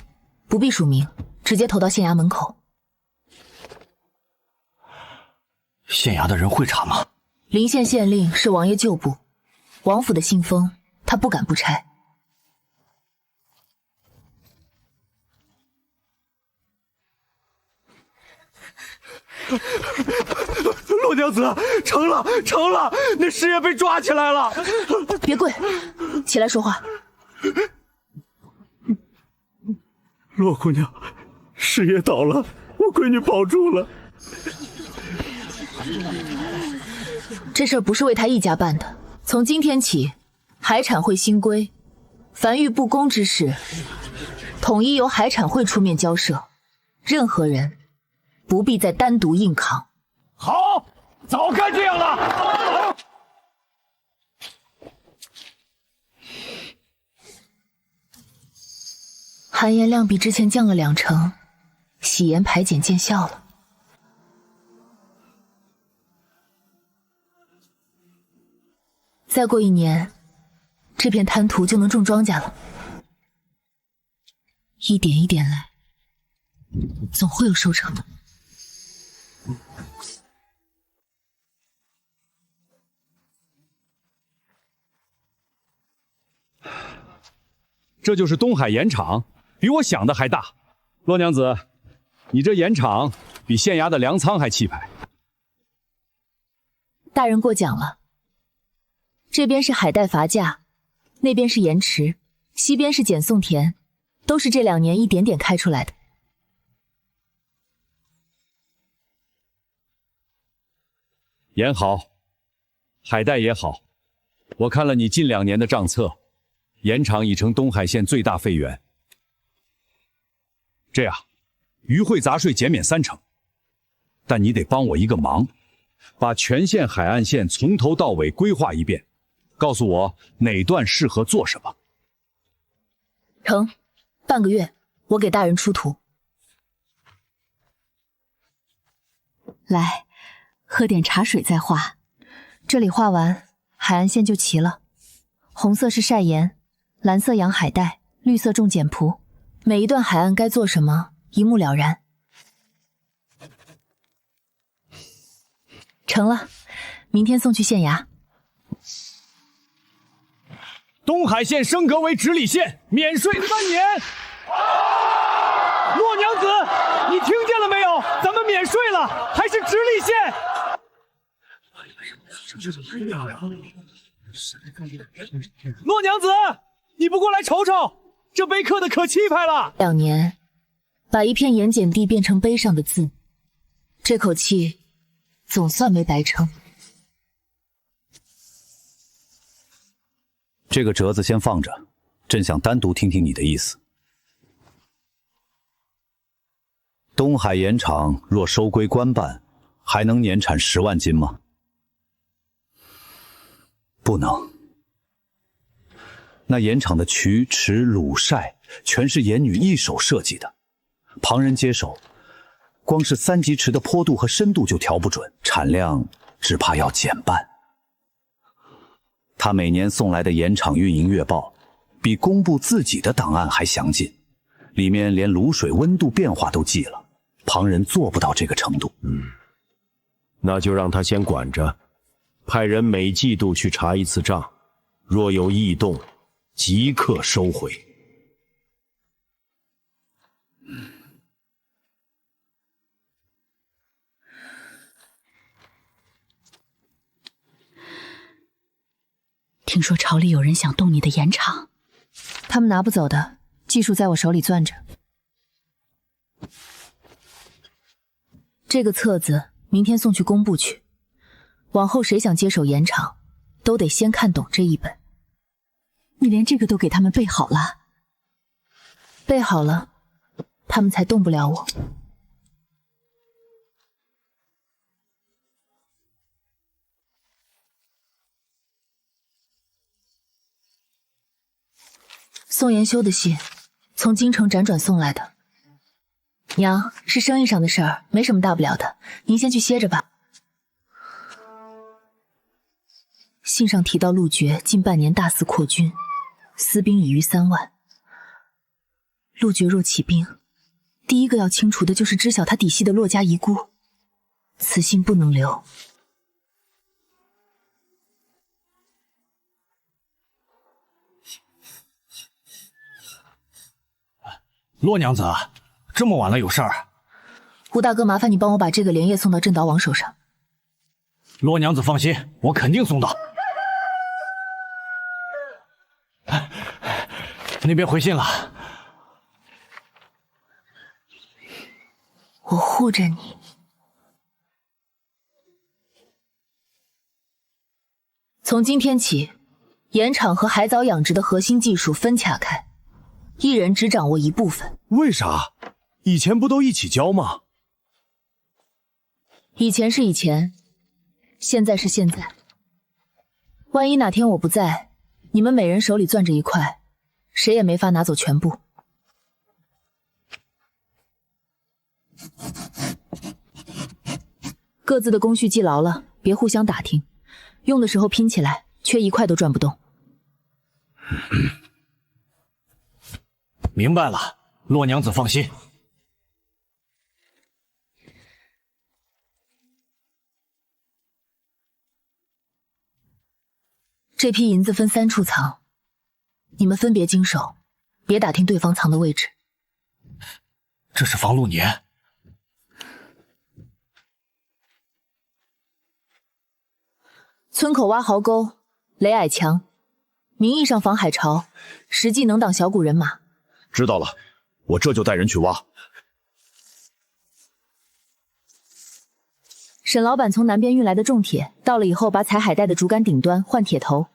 不必署名，直接投到县衙门口。县衙的人会查吗？临县县令是王爷旧部，王府的信封他不敢不拆。洛娘子，成了，那师爷被抓起来了！别跪，起来说话。洛姑娘，师爷倒了，我闺女保住了。这事儿不是为他一家办的，从今天起，海产会新规，凡遇不公之事，统一由海产会出面交涉，任何人不必再单独硬扛。好，早该这样了。含盐量比之前降了2成，洗盐排碱见效了。再过1年，这片滩涂就能种庄稼了。一点一点来，总会有收成的。这就是东海盐场，比我想的还大。洛娘子，你这盐场比县衙的粮仓还气派。大人过奖了。这邊是海帶伐架，那邊是鹽池，西邊是鹼送田，都是這2年一點點開出來的。鹽好，海帶也好，我看了你近2年的賬冊，鹽場已成東海縣最大費源。這樣，漁會雜稅減免3成，但你得幫我一個忙，把全縣海岸線從頭到尾規劃一遍，告訴我哪段適合做什麼。成，半個月，我給大人出圖。來，喝點茶水再畫。這裡畫完，海岸線就齊了。紅色是曬鹽，藍色養海帶，綠色種繭蒲。每一段海岸該做什麼，一目了然。成了，明天送去縣衙。東海縣升格為直隸縣，免稅3年。洛娘子，你聽見了沒有？咱們免稅了，還是直隸縣。洛娘子，你不過來瞅瞅，這碑刻的可氣派了。2年，把一片鹽鹼地變成碑上的字，這口氣總算沒白撐。這個折子先放着，朕想單獨聽聽你的意思。東海鹽場若收歸官辦，還能年產10萬斤嗎？不能。那鹽場的渠池滷曬，全是鹽女一手設計的，旁人接手，光是3級池的坡度和深度就調不準，產量只怕要減半。他每年送来的盐場運營月報，比工部自己的檔案還詳盡，裡面連滷水溫度變化都記了，旁人做不到這個程度。那就讓他先管着，派人每季度去查一次賬，若有異動，即刻收回。听说朝里有人想动你的盐场，他们拿不走的，技术在我手里攥着。这个册子明天送去工部去，往后谁想接手盐场，都得先看懂这一本。你连这个都给他们备好了？备好了，他们才动不了我。宋延修的信，从京城辗转送来的。娘，是生意上的事儿，没什么大不了的，您先去歇着吧。信上提到陆爵近半年大肆扩军，私兵已逾3萬。陆爵若起兵，第一个要清除的就是知晓他底細的洛家遺孤，此信不能留。洛娘子，这么晚了有事儿？吴大哥，麻烦你帮我把这个连夜送到镇岛王手上。洛娘子放心，我肯定送到。那边回信了。我護着你。從今天起，鹽場和海藻養殖的核心技術分卡開，一人只掌握一部分。為啥？以前不都一起教嗎？以前是以前，現在是現在。萬一哪天我不在，你們每人手裡攢着一塊，誰也沒法拿走全部。各自的工序記牢了，別互相打聽，用的時候拼起來，缺一塊都轉不動。明白了，洛娘子放心。這批銀子分3處藏，你們分別經手，別打聽對方藏的位置。這是防陸年。村口挖壕溝，壘矮牆，名義上防海潮，實際能擋小股人馬。知道了，我這就帶人去挖。沈老闆從南邊運來的重鐵，到了以後把採海帶的竹竿頂端換鐵頭，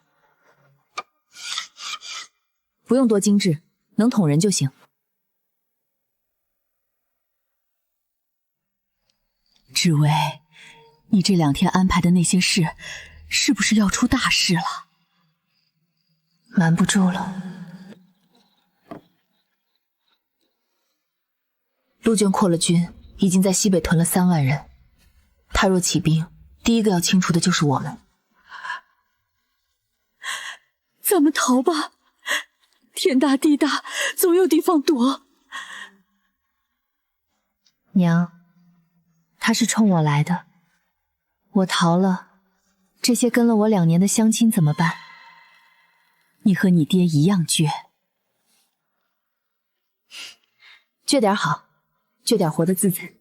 不用多精緻，能捅人就行。志威，你這2天安排的那些事，是不是要出大事了？瞞不住了。陸娟擴了軍，已經在西北屯了3萬人。他若起兵，第一個要清除的就是我們。咱們逃吧，天大地大，總有地方躲。娘，他是衝我來的，我逃了，這些跟了我2年的鄉親怎麼辦？你和你爹一樣倔。倔點好，倔點活得自在。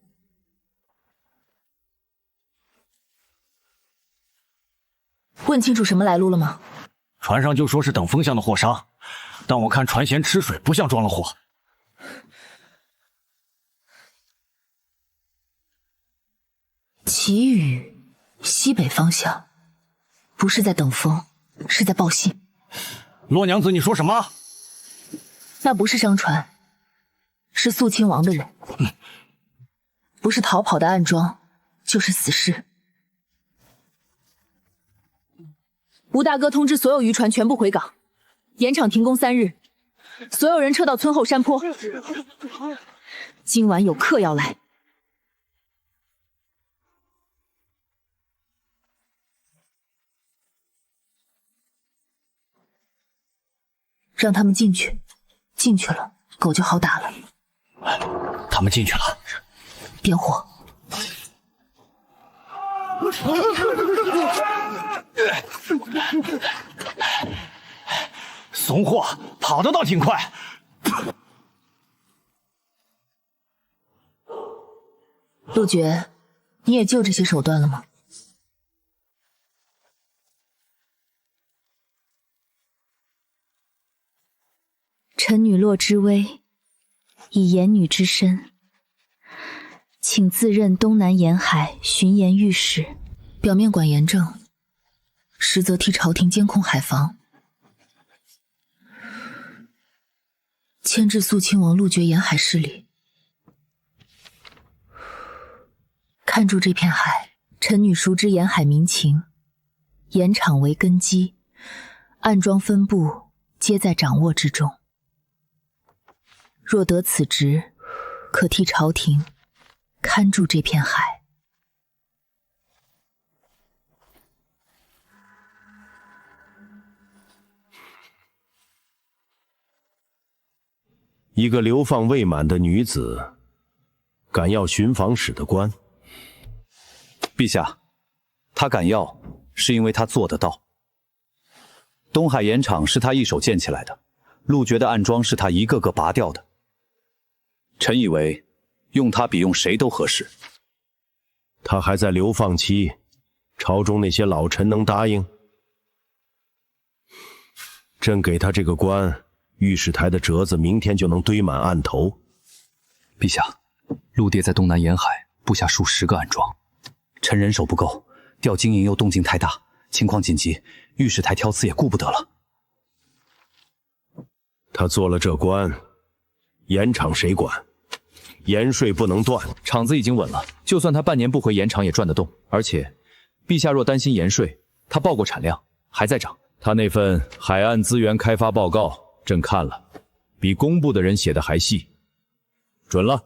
問清楚什麼來路了嗎？船上就說是等風向的貨商，但我看船舷吃水，不像裝了貨。祁宇，西北方向，不是在等風，是在報信。洛娘子，你說什麼？那不是商船，是肅親王的人，不是逃跑的暗樁，就是死士。吳大哥通知所有漁船全部回港，鹽場停工3日，所有人撤到村後山坡。今晚有客要來。讓他們進去，進去了，狗就好打了。他們進去了，点火。怂货，跑得倒挺快。陆爵，你也就这些手段了吗？臣女洛之薇，以言女之身，请自任东南沿海巡盐御史，表面管盐政，實則替朝廷監控海防，牽制肅親王陸絕沿海勢力。看住這片海，臣女熟知沿海民情，鹽場為根基，暗樁分布皆在掌握之中。若得此職，可替朝廷看住這片海。一个流放未满的女子，敢要巡防使的官。陛下，她敢要，是因為她做得到。東海鹽場是她一手建起來的，陸絕的暗樁是她一個個拔掉的。臣以為，用她比用誰都合適。她還在流放期，朝中那些老臣能答應？朕給她這個官，御史台的折子明天就能堆滿案頭。陛下，陸爹在東南沿海布下數十個暗樁，臣人手不夠，調經營又動靜太大，情況緊急，御史台挑刺也顧不得了。他做了這官，鹽場誰管？鹽稅不能斷，廠子已經穩了，就算他半年不回鹽場也賺得動。而且，陛下若擔心鹽稅，他報過產量還在漲。他那份海岸資源開發報告，朕看了，比工部的人寫的還細。准了。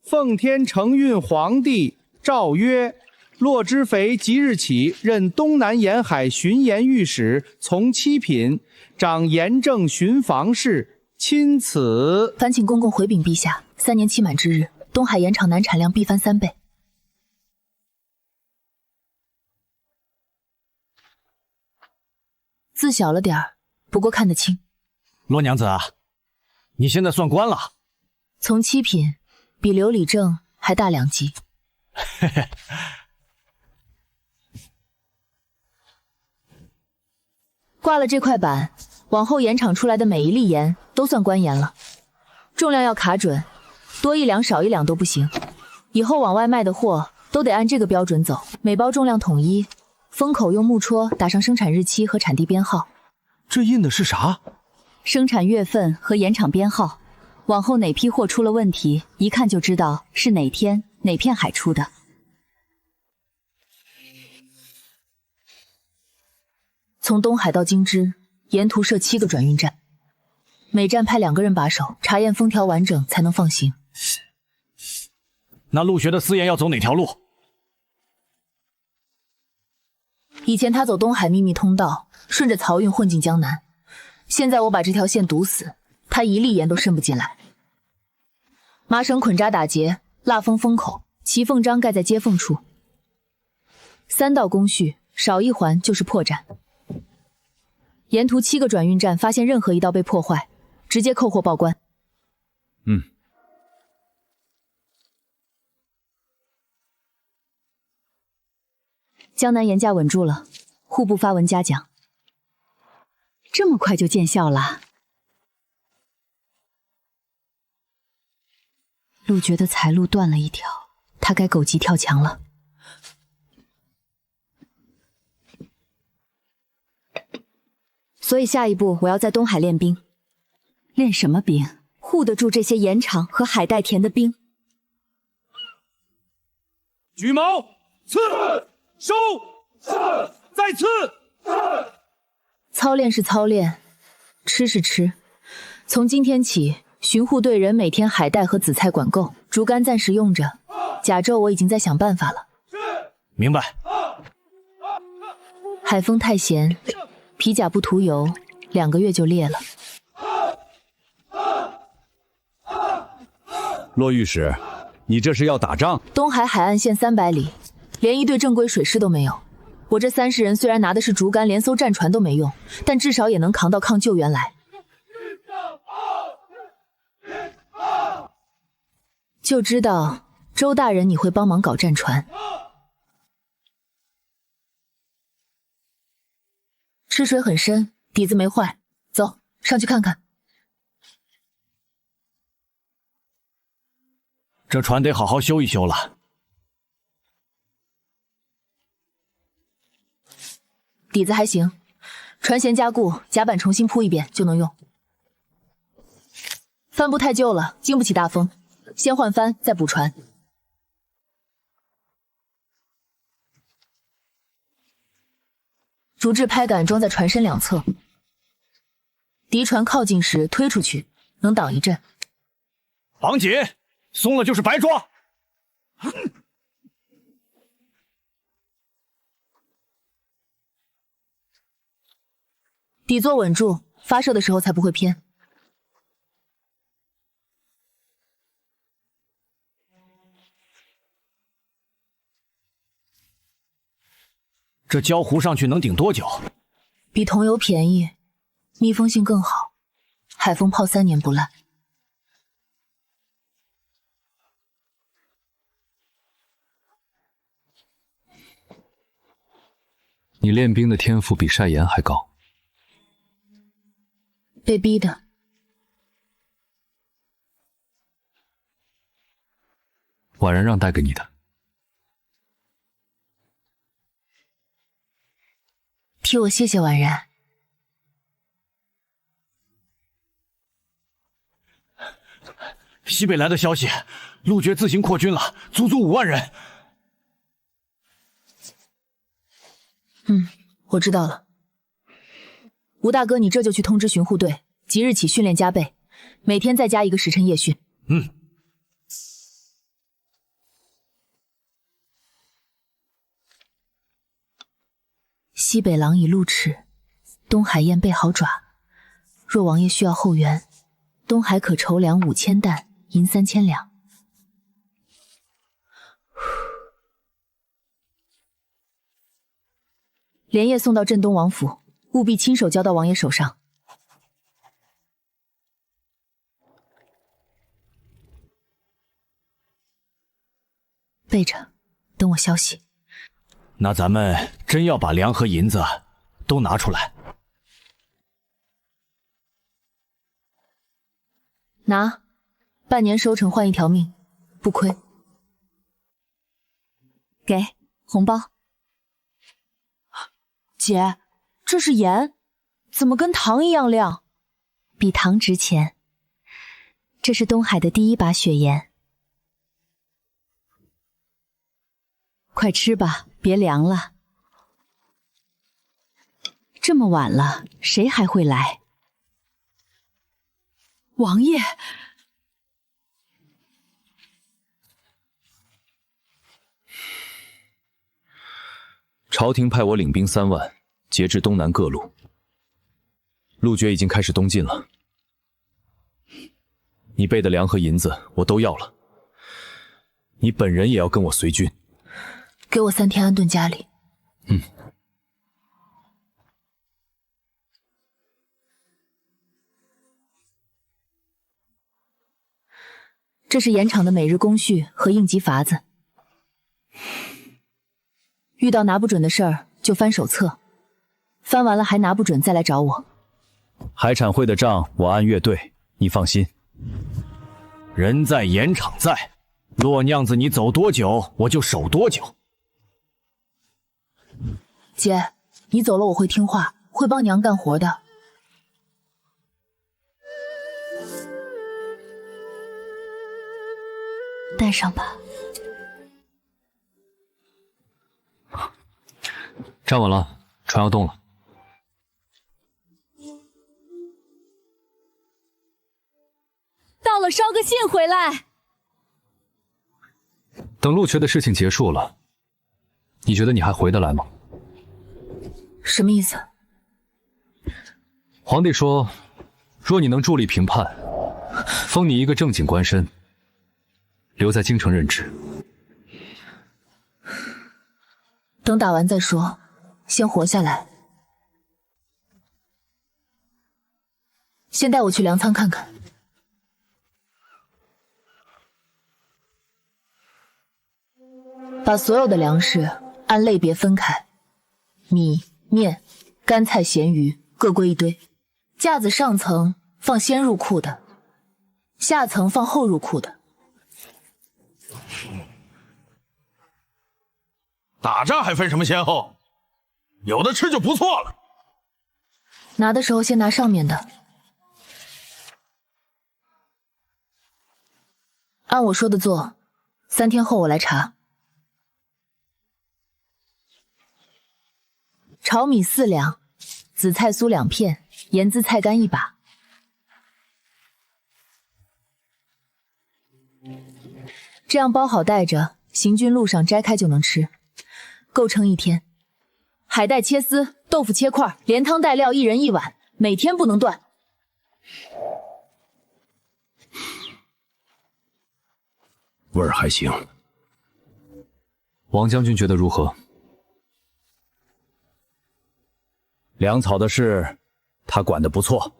奉天承運皇帝詔曰：洛之肥即日起任東南沿海巡鹽御史，從七品，掌鹽政巡防事。钦此。煩請公公回稟陛下，3年期滿之日，東海鹽場南產量必翻3倍。字小了點兒，不過看得清。羅娘子啊，你現在算官了。從7品，比劉理正還大2級。嘿嘿。掛了這塊板，往後鹽場出來的每一粒鹽都算官鹽了，重量要卡準，多1兩少1兩都不行。以後往外賣的貨都得按這個標準走，每包重量統一，封口用木戳打上生產日期和產地編號。這印的是啥？生產月份和鹽場編號，往後哪批貨出了問題，一看就知道是哪天哪片海出的。從東海到京知，沿途設7個轉運站，每站派2個人把守，查驗封條完整才能放行。那陸學的私鹽要走哪條路？以前他走東海秘密通道，順着漕運混進江南。現在我把這條線堵死，他一粒鹽都滲不進來。麻繩捆紮打結，蠟封封口，騎縫章蓋在接縫處。3道工序，少一環就是破綻。沿途7個轉運站發現任何一道被破壞，直接扣貨報關。江南鹽價穩住了，戶部發文嘉獎。這麼快就見效了？陸絕的財路斷了一條，他該狗急跳牆了。所以下一步我要在東海練兵。練什麼兵？護得住這些鹽場和海帶田的兵。舉矛，刺，收，再刺。操練是操練，吃是吃。從今天起，巡護隊人每天海帶和紫菜管夠，竹竿暫時用着。甲胄我已經在想辦法了。明白。海風太鹹，皮甲不塗油，2個月就裂了。骆御史，你這是要打仗？東海海岸線300里，連一隊正規水師都沒有。我這30人雖然拿的是竹竿，連艘戰船都沒用，但至少也能扛到抗救援來。就知道周大人你會幫忙搞戰船。吃水很深，底子沒壞，走上去看看。這船得好好修一修了。底子還行，船舷加固，甲板重新鋪一遍就能用。帆布太舊了，經不起大風，先換帆再補船。竹制拍杆装在船身2側，敵船靠近時推出去，能擋一陣。綁緊，鬆了就是白抓。底座穩住，發射的時候才不會偏。這膠糊上去能頂多久？比桐油便宜，密封性更好，海風泡3年不爛。你練兵的天賦比晒鹽還高。被逼的。婉然讓帶給你的。替我謝謝婉然。西北來的消息，陸爵自行擴軍了，足足5萬人。我知道了。吴大哥，你这就去通知巡護隊，即日起訓練加倍，每天再加1個時辰夜訓。西北狼已露齒，東海雁備好爪。若王爺需要後援，東海可籌糧5000擔，銀3000兩。連夜送到鎮東王府，務必親手交到王爺手上。備着，等我消息。那咱們真要把糧和銀子都拿出來？拿，半年收成換1條命，不虧。給紅包。姐，這是鹽，怎麼跟糖一樣亮？比糖值錢。這是東海的第1把雪鹽。快吃吧，別涼了。這麼晚了，誰還會來？王爺，朝廷派我領兵3萬，節制東南各路。陸爵已經開始東進了，你備的糧和銀子我都要了，你本人也要跟我隨軍。給我3天安頓家裡。這是鹽場的每日工序和應急法子。遇到拿不準的事兒就翻手冊，翻完了還拿不準再來找我。海產會的賬我按月對，你放心。人在鹽場在，洛娘子你走多久我就守多久。姐，你走了我會聽話，會幫娘幹活的。帶上吧。站穩了，船要動了。到了，捎個信回來。等陸爵的事情結束了，你覺得你還回得來嗎？什麼意思？皇帝說，若你能助力平叛，封你一个正经官绅，留在京城任职。等打完再说，先活下来。先带我去粮仓看看。把所有的粮食按类别分开，米、面、干菜、鹹魚各歸一堆。架子上層放先入庫的，下層放後入庫的。打仗還分什麼先後？有的吃就不錯了。拿的時候先拿上面的。按我說的做，3天後我來查。炒米4兩，紫菜酥2片，鹽漬菜乾1把。這樣包好帶着，行軍路上摘開就能吃，夠撐1天。海帶切絲，豆腐切塊，連湯帶料，1人1碗，每天不能斷。味兒還行。王將軍覺得如何？糧草的事，他管得不錯。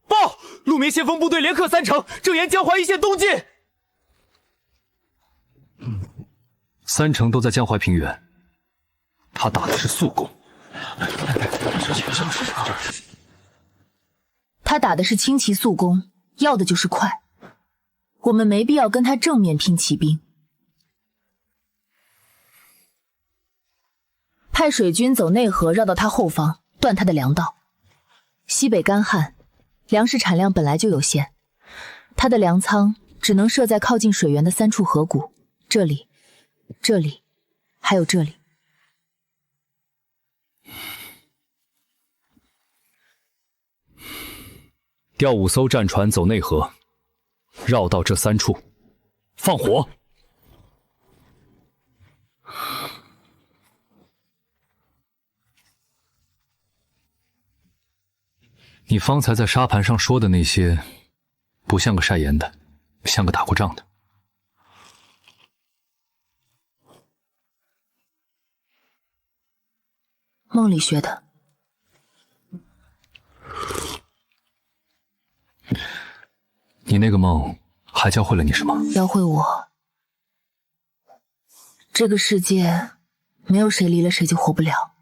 報！陸明先鋒部隊連克3城，正沿江淮一線東進。3城都在江淮平原，他打的是速攻。他打的是輕騎速攻，要的就是快。我們沒必要跟他正面拼騎兵。派水軍走內河，繞到他後方，斷他的糧道。西北乾旱，糧食產量本來就有限，他的糧倉只能設在靠近水源的3處河谷，這裡、這裡，還有這裡。調5艘戰船走內河，繞到這3處，放火。你方才在沙盤上說的那些，不像個曬鹽的，像個打過仗的。夢裡學的。你那個夢還教會了你什麼？教會我，這個世界沒有誰離了誰就活不了。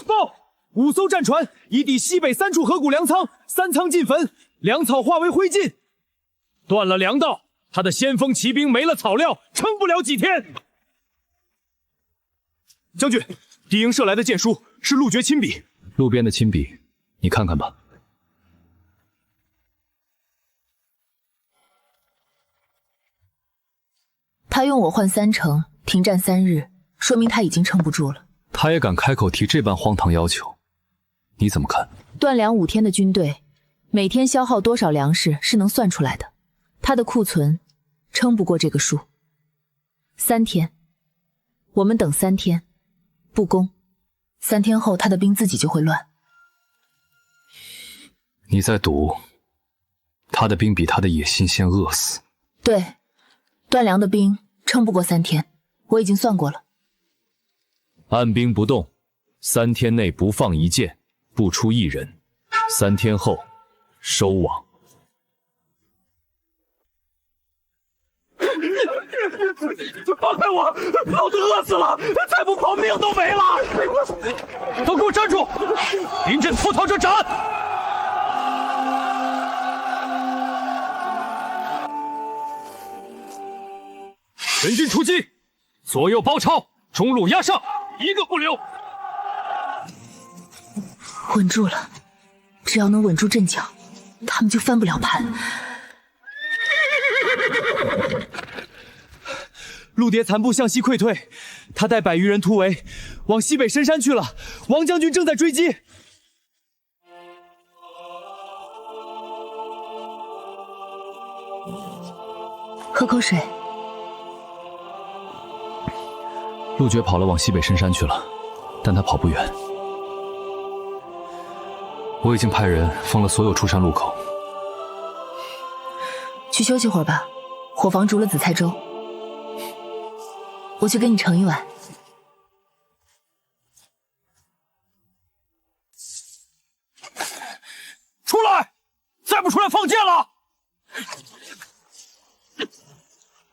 報！5艘戰船已抵西北3處河谷糧倉，3倉盡焚，糧草化為灰燼。斷了糧道，他的先鋒騎兵沒了草料，撐不了幾天。將軍，敵營射來的箭書是陸爵親筆，路邊的親筆，你看看吧。他用我換3城，停戰3日，說明他已經撐不住了。他也敢開口提這般荒唐要求，你怎麼看？斷糧5天的軍隊，每天消耗多少糧食是能算出來的。他的庫存撐不過這個數。3天，我們等3天，不攻，3天後他的兵自己就會亂。你在賭，他的兵比他的野心先餓死。對，斷糧的兵撐不過3天，我已經算過了。按兵不動，3天內不放一箭，不出一人，3天後收網。放開我！老子餓死了，再不跑命都沒了！都給我站住！臨陣脫逃者斬！全軍出擊，左右包抄，中路壓上，一個不留。穩住了，只要能穩住陣腳，他們就翻不了盤。陸迭殘部向西潰退，他帶100餘人突圍，往西北深山去了。王將軍正在追擊。喝口水。陆爵跑了，往西北深山去了，但他跑不远。我已经派人封了所有出山路口。去休息会儿吧，伙房煮了紫菜粥，我去给你盛一碗。出来！再不出来放箭了！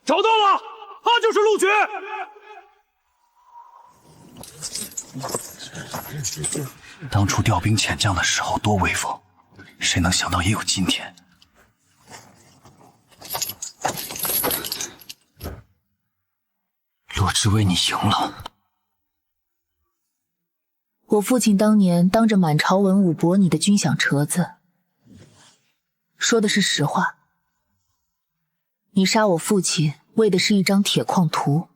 找到了，他就是陆爵。当初调兵遣将的时候多威风，谁能想到也有今天。洛之威，你赢了。我父亲当年当着满朝文武驳你的军饷折子，说的是实话。你杀我父亲为的是一张铁矿图，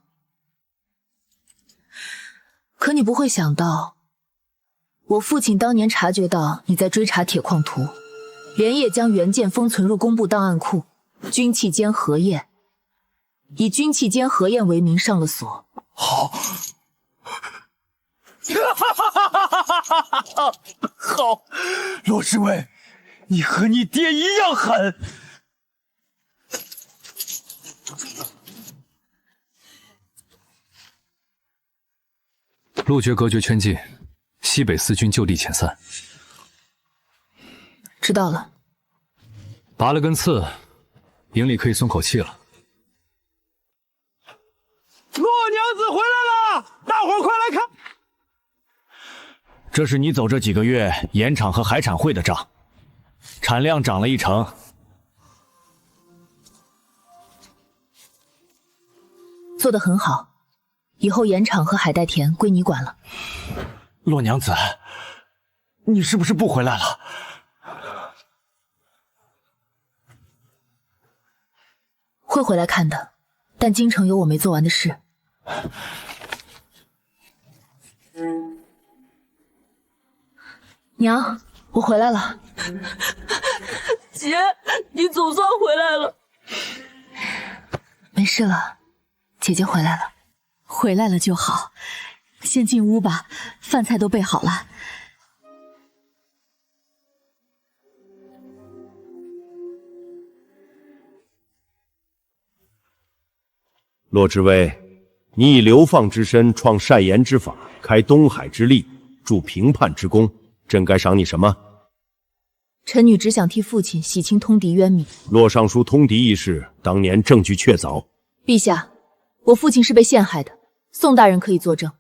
可你不会想到，我父亲当年察觉到你在追查鐵礦圖，连夜將原件封存入工部檔案庫，軍器監核驗，以軍器監核驗為名上了鎖。好，好，洛之威，你和你爹一樣狠。陆爵隔绝圈禁，西北四军就地遣散。知道了。拔了根刺，营里可以松口气了。洛娘子回来了，大伙儿快来看！这是你走这几个月盐场和海产汇的账，产量涨了1成。做得很好，以後鹽場和海帶田歸你管了。洛娘子，你是不是不回來了？會回來看的，但京城有我沒做完的事。娘，我回來了。姐，你總算回來了。沒事了，姐姐回來了。回來了就好，先進屋吧，飯菜都備好了。洛之威，你以流放之身創曬鹽之法，開東海之利，助平叛之功，朕該賞你什麼？臣女只想替父親洗清通敵冤名。洛尚書通敵一事，當年證據確鑿。陛下，我父親是被陷害的，宋大人可以作證。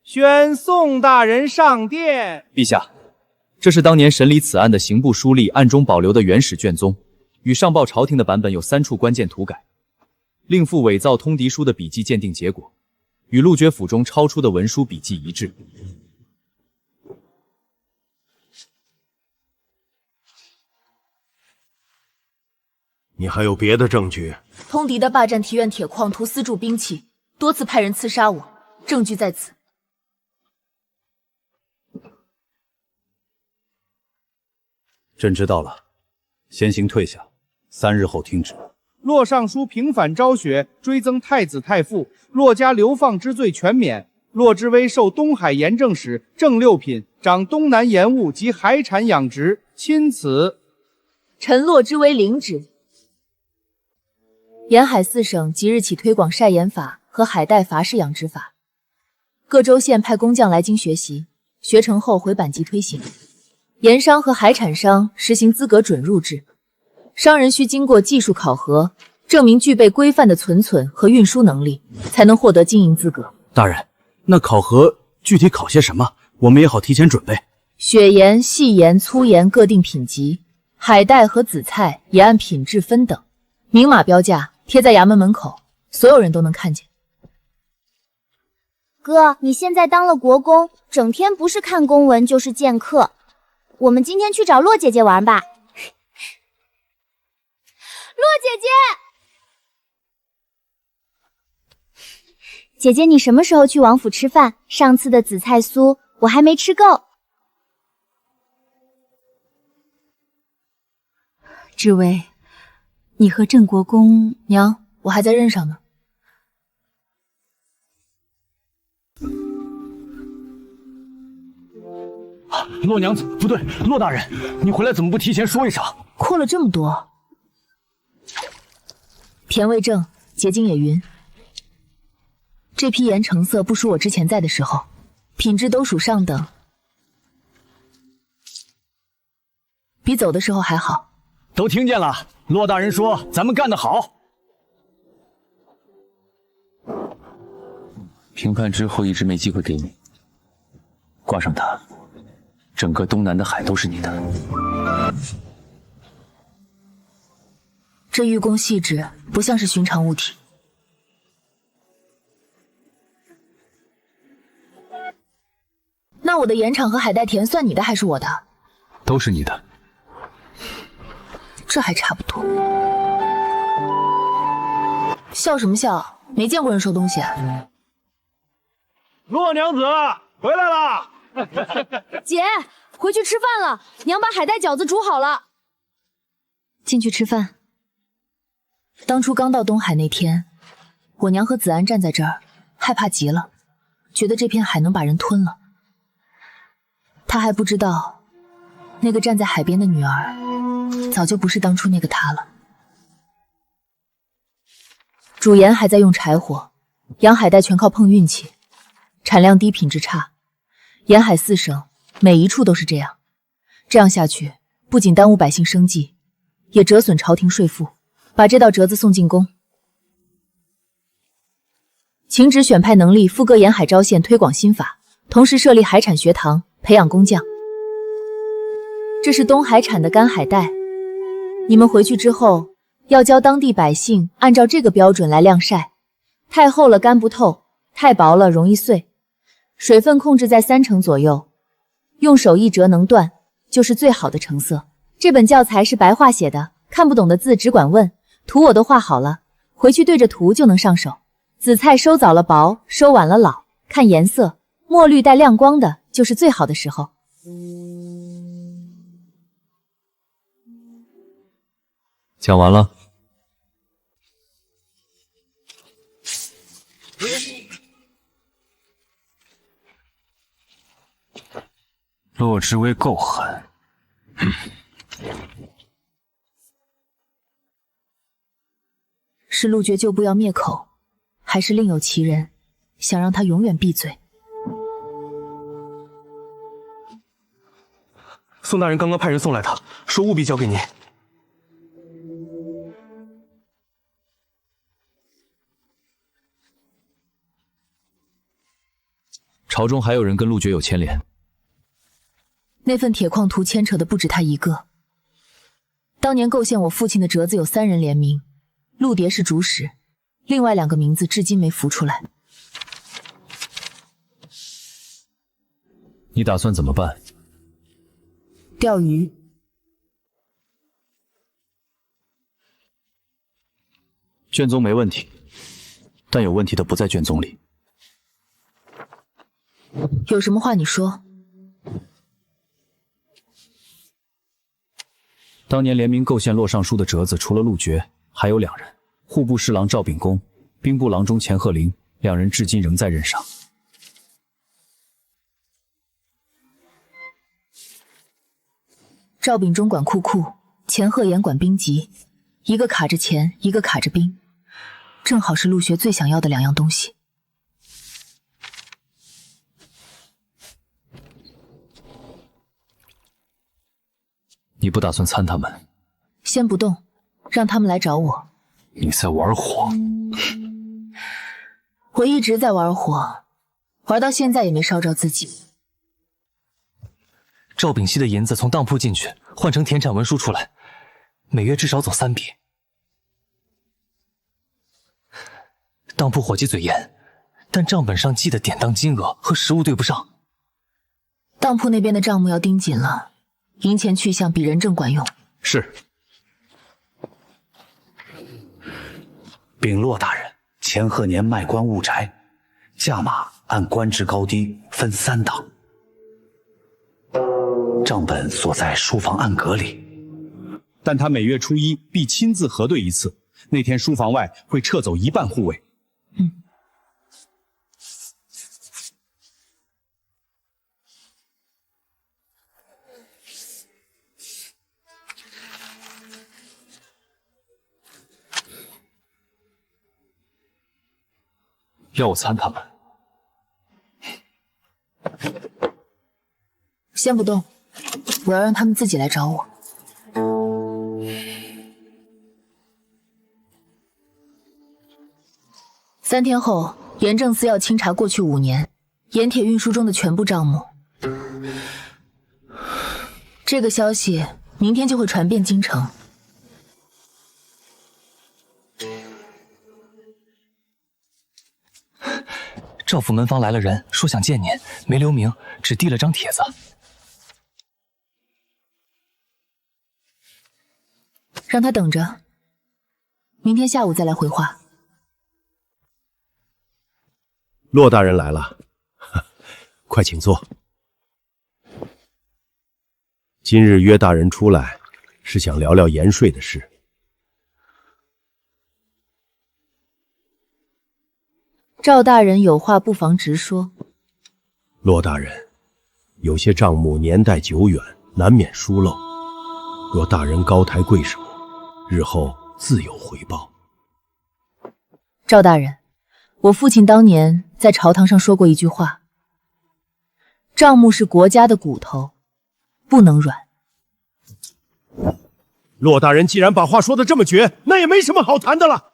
宣宋大人上殿。陛下，這是當年審理此案的刑部書吏暗中保留的原始卷宗，與上報朝廷的版本有3處關鍵塗改。另附偽造通敵書的筆跡鑑定結果，與陸爵府中抄出的文書筆跡一致。你還有別的證據？通敵的霸占提院鐵礦圖私鑄兵器，多次派人刺殺我，證據在此。朕知道了，先行退下，3日後聽旨。洛尚書平反昭雪，追增太子太傅，洛家流放之罪全免。洛之威受東海鹽政使，正6品，掌東南鹽務及海產養殖，欽此。臣洛之威領旨。沿海4省即日起推廣曬鹽法和海帶筏式養殖法，各州縣派工匠來京學習，學成後回bản級推行。鹽商和海產商實行資格准入制。商人需經過技術考核，證明具備規範的存和運輸能力，才能獲得經營資格。大人，那考核具體考些什麼？我們也好提前準備。雪鹽、細鹽、粗鹽各定品級，海帶和紫菜也按品質分等，明碼標價，貼在衙門門口，所有人都能看見。哥，你現在當了國公，整天不是看公文就是見客。我們今天去找洛姐姐玩吧。洛姐姐，姐姐，你什麼時候去王府吃飯？上次的紫菜酥我還沒吃夠。之威，你和郑国公娘，我还在任上呢。洛娘子，不对，洛大人，你回来怎么不提前说一声？扩了这么多，甜味正，结晶也匀。这批盐成色不输我之前在的时候，品质都属上等，比走的时候还好。都听见了，洛大人说咱们干得好。评判之后一直没机会给你，挂上它，整个东南的海都是你的。这玉工细致，不像是寻常物体。那我的盐场和海带田算你的还是我的？都是你的。这还差不多。笑什么笑？没见过人收东西啊。洛娘子回来了。姐，回去吃饭了，娘把海带饺子煮好了。进去吃饭。当初刚到东海那天，我娘和子安站在这儿，害怕极了，觉得这片海能把人吞了。她还不知道，那个站在海邊的女兒，早就不是當初那個她了。煮鹽還在用柴火，養海帶全靠碰運氣，產量低，品質差。沿海4省，每一處都是這樣。這樣下去，不僅耽誤百姓生計，也折損朝廷稅賦。把這道折子送進宮。請旨選派能力副歌沿海招線推廣新法，同時設立海產學堂，培養工匠。這是東海產的乾海帶，你們回去之後要教當地百姓按照這個標準來晾曬，太厚了乾不透，太薄了容易碎，水分控制在3成左右，用手一折能斷，就是最好的成色。這本教材是白話寫的，看不懂的字只管問。圖我都畫好了，回去對着圖就能上手。紫菜收早了薄，收晚了老，看顏色，墨綠帶亮光的就是最好的時候。講完了。洛之威夠狠。是陸絕就不要滅口，還是另有其人，想讓他永遠閉嘴？宋大人剛剛派人送來他，說務必交給您。朝中還有人跟陸絕有牽連。那份鐵礦圖牽扯的不止他一個。當年構陷我父親的折子有3人聯名。陸蝶是主使，另外2個名字至今沒浮出來。你打算怎麼辦？釣魚。卷宗沒問題，但有問題的不在卷宗裡。有什麼話你說。當年聯名構陷洛尚書的折子，除了陸絕，還有2人，戶部侍郎趙秉公、兵部郎中錢鶴齡，2人至今仍在任上。趙秉忠管庫庫，錢鶴言管兵籍，一個卡着錢，一個卡着兵，正好是陸學最想要的2樣東西。你不打算參他們？先不動。讓他們來找我。你在玩火。我一直在玩火，玩到現在也沒燒着自己。趙秉熙的銀子從當鋪進去，換成田產文書出來，每月至少走3筆。當鋪夥計嘴嚴，但賬本上記的典當金額和實物對不上。當鋪那邊的賬目要盯緊了，銀錢去向比人證管用。是。稟洛大人，錢鶴年賣官誤差，價碼按官職高低分3檔，賬本鎖在書房暗格裡。但他每月初1必親自核對一次，那天書房外會撤走1半護衛。要我参他们？先不动，我要让他们自己来找我。3天后，严正司要清查过去5年盐鐵運輸中的全部賬目。這個消息明天就會傳遍京城。趙府門房來了人，說想見您，沒留名，只遞了張帖子。讓他等着，明天下午再來回話。洛大人來了，快請坐。今日約大人出來，是想聊聊鹽稅的事。趙大人有話不妨直說。洛大人，有些賬目年代久遠，難免疏漏。若大人高抬貴手，日後自有回報。趙大人，我父親當年在朝堂上說過一句話：賬目是國家的骨頭，不能軟。洛大人既然把話說得這麼絕，那也沒什麼好談的了。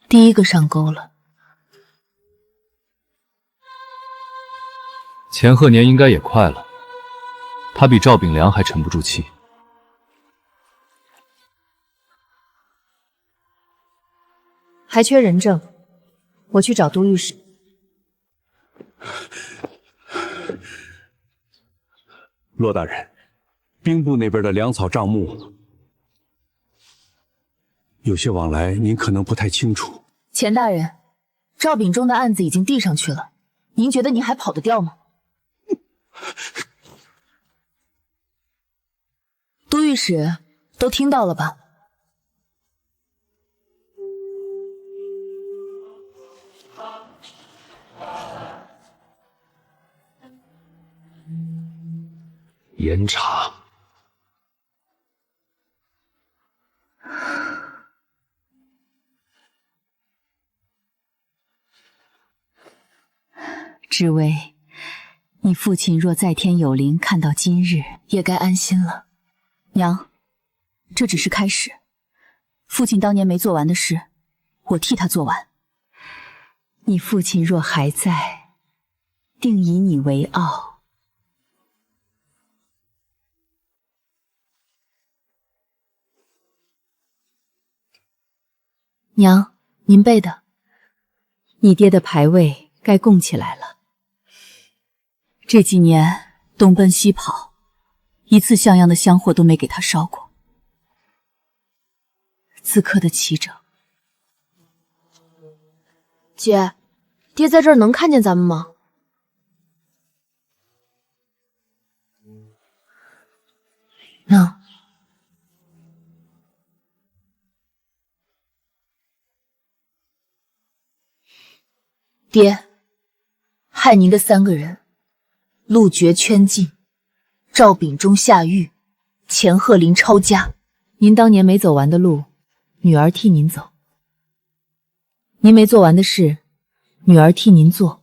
第一個上鈎了。錢賀年應該也快了，他比趙秉良還沉不住氣。還缺人證，我去找都御史。洛大人，兵部那邊的糧草賬目有些往來，您可能不太清楚。錢大人，趙秉忠的案子已經遞上去了，您覺得您還跑得掉嗎？都御史都聽到了吧？嚴查。知微，你父親若在天有靈，看到今日，也該安心了。娘，這只是開始。父親當年沒做完的事，我替他做完。你父親若還在，定以你為傲。娘，您備的。你爹的牌位該供起來了。這幾年東奔西跑，一次像樣的香火都沒給他燒過。自刻的齊整。姐，爹在這兒能看見咱們嗎？能。爹，害您的3個人，陸絕圈禁，趙秉忠下獄，錢賀林抄家。您當年沒走完的路，女兒替您走；您沒做完的事，女兒替您做。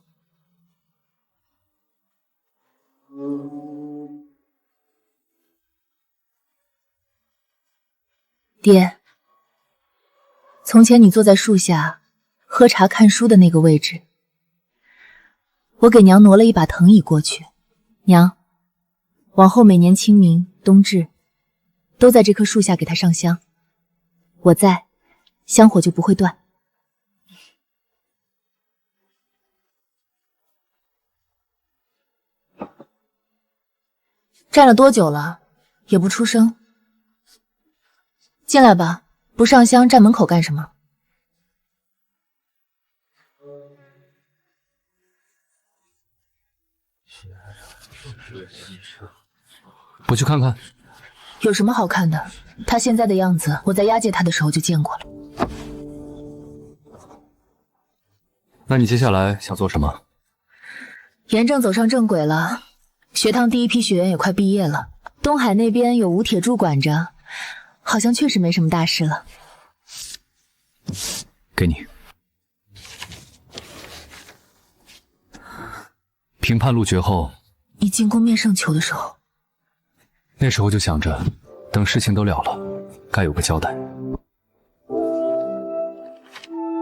爹，從前你坐在樹下喝茶看書的那個位置，我給娘挪了一把藤椅過去。娘，往後每年清明、冬至，都在這棵樹下給她上香。我在，香火就不會斷。站了多久了，也不出聲。進來吧，不上香站門口幹什麼？不去看看？有什么好看的？他现在的样子，我在押解他的时候就见过了。那你接下来想做什么？严正走上正轨了，学堂第一批学员也快毕业了。东海那边有吴铁柱管着，好像确实没什么大事了。给你。评判录决后，你进宫面圣球的时候，那时候就想着，等事情都了了，该有个交代。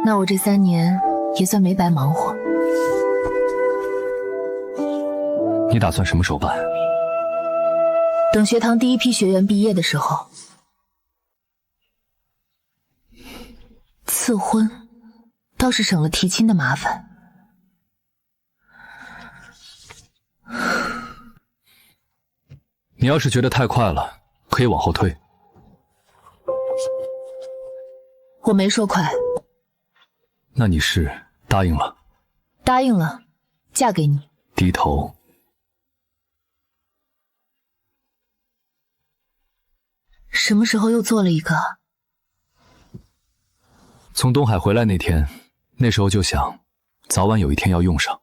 那我这3年也算没白忙活。你打算什么时候办？等学堂第一批学员毕业的时候。赐婚倒是省了提亲的麻烦。你要是觉得太快了，可以往后退。我没说快。那你是答应了？答应了，嫁给你。低头。什么时候又做了一个？从东海回来那天，那时候就想，早晚有一天要用上。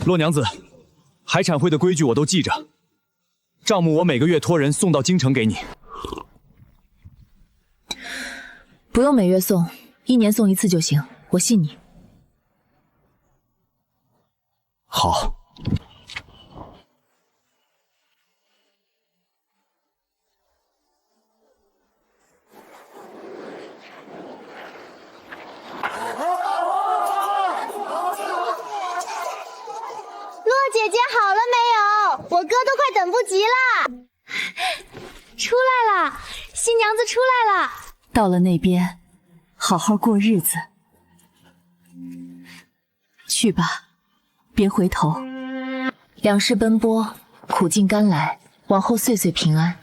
洛娘子，海产会的规矩我都记着，账目我每个月托人送到京城给你。不用每月送，1年送1次就行，我信你。好。姐姐好了没有？我哥都快等不及了。出来了，新娘子出来了。到了那边，好好过日子。去吧，別回頭。2世奔波，苦盡甘來，往後歲歲平安。